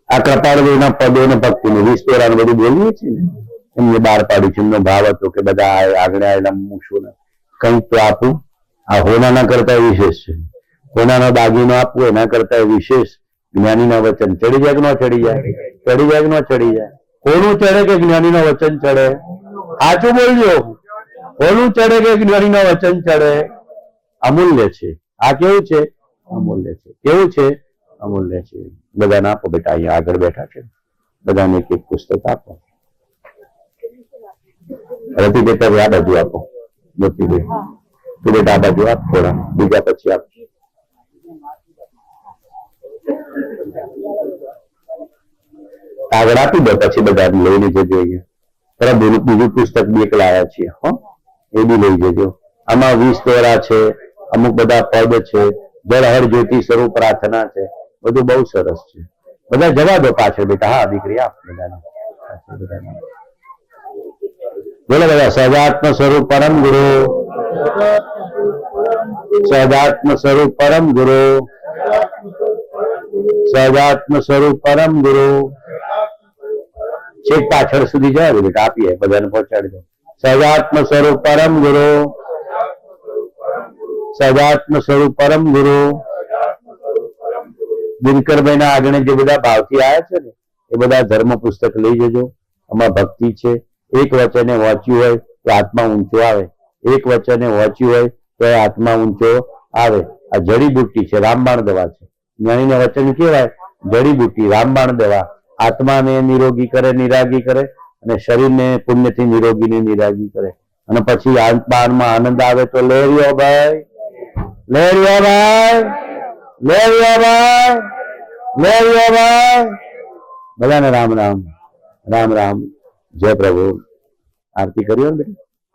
આ કૃપાળુ દેવના પદો ને ભક્તિ નું 20 તોરાનું બધું બોલીએ છીએ ને, એમને બહાર પાડ્યું છે. એમનો ભાવ હતો કે બધા આગળ આવેલા મૂકશું ને કંઈક તો આપું. આ હોનાના કરતા વિશેષ છે. હોનાનો દાગીનો આપવું એના કરતા વિશેષ જ્ઞાનીના વચન. ચડી જાય કે ન ચડી જાય? ચડી જાય કે ન ચડી જાય? કોનું ચડે કે જ્ઞાનીનો વચન ચડે? સાચું બોલજો. કોનું ચડે કે જ્ઞાનીનો વચન ચડે? અમૂલ્ય છે. આ કેવું છે? અમૂલ્ય છે. કેવું છે? અમૂલ્ય છે. બધાને આપો બેટા, અહીંયા આગળ બેઠા છે, બધાને એક એક પુસ્તક આપો. રતિ બેટા આ બાજુ આપો, મોતી બેન તું બેટા આ બાજુ આપ, થોડા બીજા પછી આપ. આગળ આપી દો, પછી બધા લઈને જજો. અહીંયા બરાબર બીજું પુસ્તક બી એક લાયા છીએ, હો એ બી લઈ જજો. આમાં 20 તોરા છે, અમુક બધા પદ છે, જળહર જ્યોતિ સ્વરૂપ પ્રાર્થના છે, બધું બહુ સરસ છે. બધા જવા દો પાછળ બેટા. હા દીકરી આપ બધાને. બોલો બધા સહજાત્મ સ્વરૂપ પરમ ગુરુ, સહજાત્મ સ્વરૂપ પરમ ગુરુ, સહજાત્મ સ્વરૂપ પરમ ગુરુ. છેક પાછળ સુધી જાય બેટા, આપીએ બધાને પહોંચાડી દો. સહજાત્મ સ્વરૂપ પરમ ગુરુ, સહજાત્મ સ્વરૂપ પરમ ગુરુ. દિનકરભાઈ ના આગળ જે બધા ભાવથી આવ્યા છે ને એ બધા ધર્મ પુસ્તક લઈ જજો. આમાં ભક્તિ છે. એક વચને વાંચ્યું હોય તો આત્મા ઊંચો આવે, એક વચને વાંચ્યું હોય તો આત્મા ઊંચો આવે. આ જડીબુટ્ટી છે, રામબાણ દવા છે. જ્ઞાનીને વચન કહેવાય જડીબુટ્ટી, રામબાણ દવા. આત્માને નિરોગી કરે, નિરાગી કરે, અને શરીરને પુણ્યથી નિરોગી ને નિરાગી કરે. અને પછી આત્મામાં આનંદ આવે તો લેરિયો ભાઈ, લેરિયો ભાઈ, લેરિયો ભાઈ, લેરિયો ભાઈ. બધાને રામ રામ, રામ રામ. જય પ્રભુ. આરતી કર્યો ને બેટા?